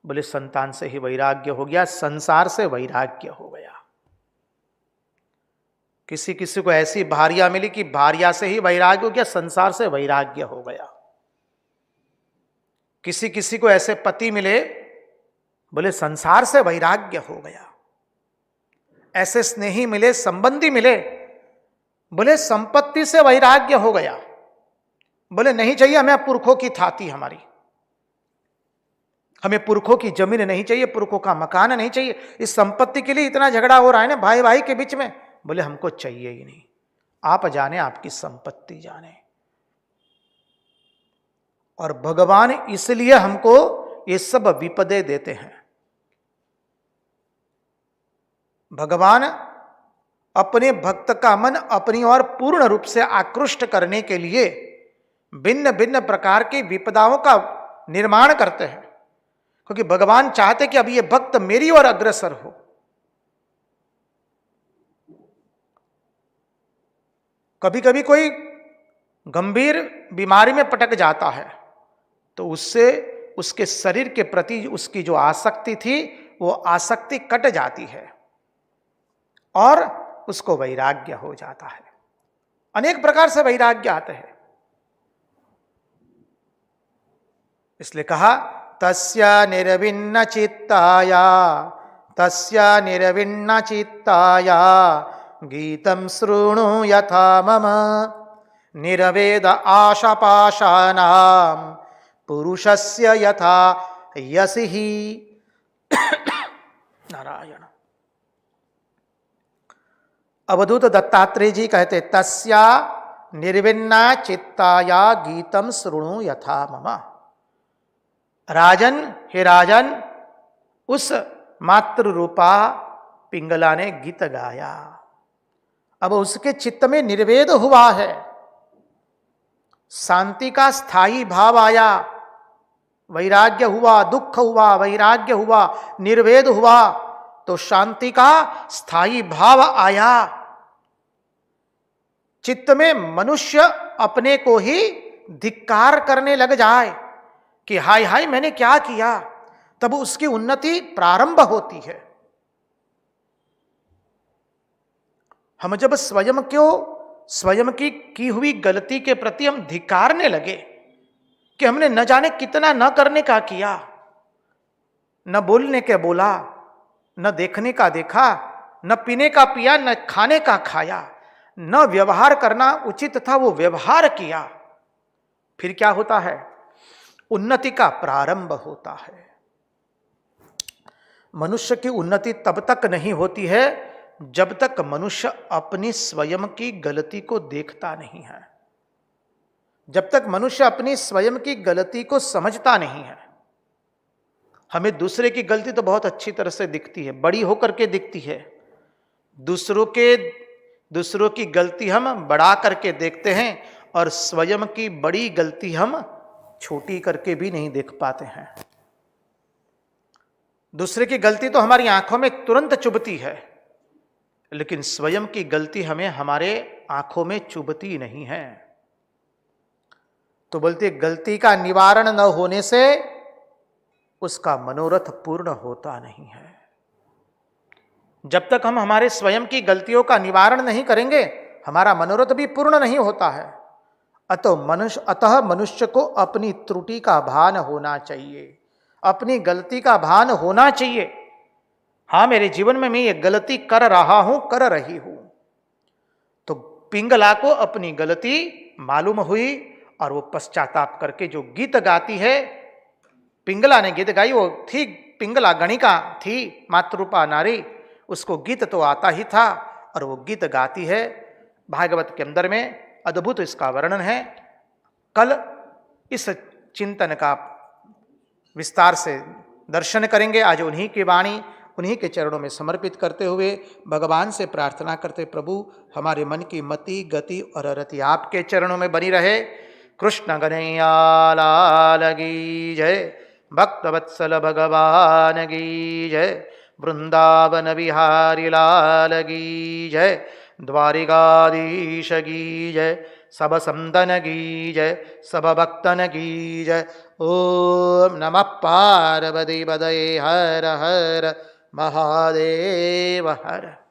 बोले संतान से ही वैराग्य हो गया, संसार से वैराग्य हो गया। किसी किसी को ऐसी भार्या मिली कि भार्या से ही वैराग्य हो गया, संसार से वैराग्य हो गया। किसी किसी को ऐसे पति मिले, बोले संसार से वैराग्य हो गया। ऐसे स्नेही मिले, संबंधी मिले, बोले संपत्ति से वैराग्य हो गया। बोले नहीं चाहिए हमें पुरखों की थाती, हमें पुरखों की जमीन नहीं चाहिए, पुरखों का मकान नहीं चाहिए। इस संपत्ति के लिए इतना झगड़ा हो रहा है ना भाई भाई के बीच में, बोले हमको चाहिए ही नहीं। आप जाने, आपकी संपत्ति जाने। और भगवान इसलिए हमको ये सब विपदे देते हैं। भगवान अपने भक्त का मन अपनी ओर पूर्ण रूप से आकृष्ट करने के लिए भिन्न भिन्न प्रकार की विपदाओं का निर्माण करते हैं, क्योंकि भगवान चाहते कि अब ये भक्त मेरी ओर अग्रसर हो। कभी कभी कोई गंभीर बीमारी में पटक जाता है तो उससे उसके शरीर के प्रति उसकी जो आसक्ति थी वो आसक्ति कट जाती है और उसको वैराग्य हो जाता है। अनेक प्रकार से वैराग्य आते हैं। इसलिए कहा तस्य निर्विण्ण चित्ताया, तस्य निर्विण्ण चित्ताया गीतं शृणु यथा मम निरवेद आशापाशानां पुरुषस्य यथा यसिहि। नारायण। अवधूत दत्तात्रेय जी कहते तस्या निर्विण्णा चित्ताया गीतम शृणु यथा मम। राजन, हे राजन, उस मातृ रूपा पिंगला ने गीत गाया। अब उसके चित्त में निर्वेद हुआ है, शांति का स्थायी भाव आया, वैराग्य हुआ, दुख हुआ, वैराग्य हुआ, निर्वेद हुआ, तो शांति का स्थायी भाव आया। चित्त में मनुष्य अपने को ही धिक्कार करने लग जाए कि हाय हाय मैंने क्या किया, तब उसकी उन्नति प्रारंभ होती है। हम जब स्वयं की हुई गलती के प्रति हम धिक्कारने लगे कि हमने न जाने कितना न करने का किया, न बोलने के बोला, न देखने का देखा, न पीने का पिया, न खाने का खाया, न व्यवहार करना उचित था वो व्यवहार किया, फिर क्या होता है? उन्नति का प्रारंभ होता है। मनुष्य की उन्नति तब तक नहीं होती है जब तक मनुष्य अपनी स्वयं की गलती को देखता नहीं है, जब तक मनुष्य अपनी स्वयं की गलती को समझता नहीं है। हमें दूसरे की गलती तो बहुत अच्छी तरह से दिखती है, बड़ी होकर के दिखती है। दूसरों की गलती हम बड़ा करके देखते हैं और स्वयं की बड़ी गलती हम छोटी करके भी नहीं देख पाते हैं। दूसरे की गलती तो हमारी आंखों में तुरंत चुभती है, लेकिन स्वयं की गलती हमें हमारे आंखों में चुभती नहीं है। तो बोलते गलती का निवारण न होने से उसका मनोरथ पूर्ण होता नहीं है। जब तक हम हमारे स्वयं की गलतियों का निवारण नहीं करेंगे, हमारा मनोरथ भी पूर्ण नहीं होता है। अतः मनुष्य को अपनी त्रुटि का भान होना चाहिए, अपनी गलती का भान होना चाहिए। हाँ, मेरे जीवन में मैं ये गलती कर रहा हूं, कर रही हूं। तो पिंगला को अपनी गलती मालूम हुई और वो पश्चाताप करके जो गीत गाती है, पिंगला ने गीत गाई, वो थी पिंगला गणिका थी, मातृरूपा नारी, उसको गीत तो आता ही था और वो गीत गाती है। भागवत के अंदर में अद्भुत इसका वर्णन है। कल इस चिंतन का विस्तार से दर्शन करेंगे। आज उन्हीं की वाणी, उन्हीं के चरणों में समर्पित करते हुए भगवान से प्रार्थना करते, प्रभु हमारे मन की मति, गति और रति आपके चरणों में बनी रहे। कृष्ण कन्हैया लाल की जय, भक्त वत्सल भगवान की जय, वृंदावन बिहारी लाल की जय, द्वारिकाधीश की जय, सब संतन की जय, सब भक्तन की जय। ओम नमः पार्वती पतये हर हर महादेव हर।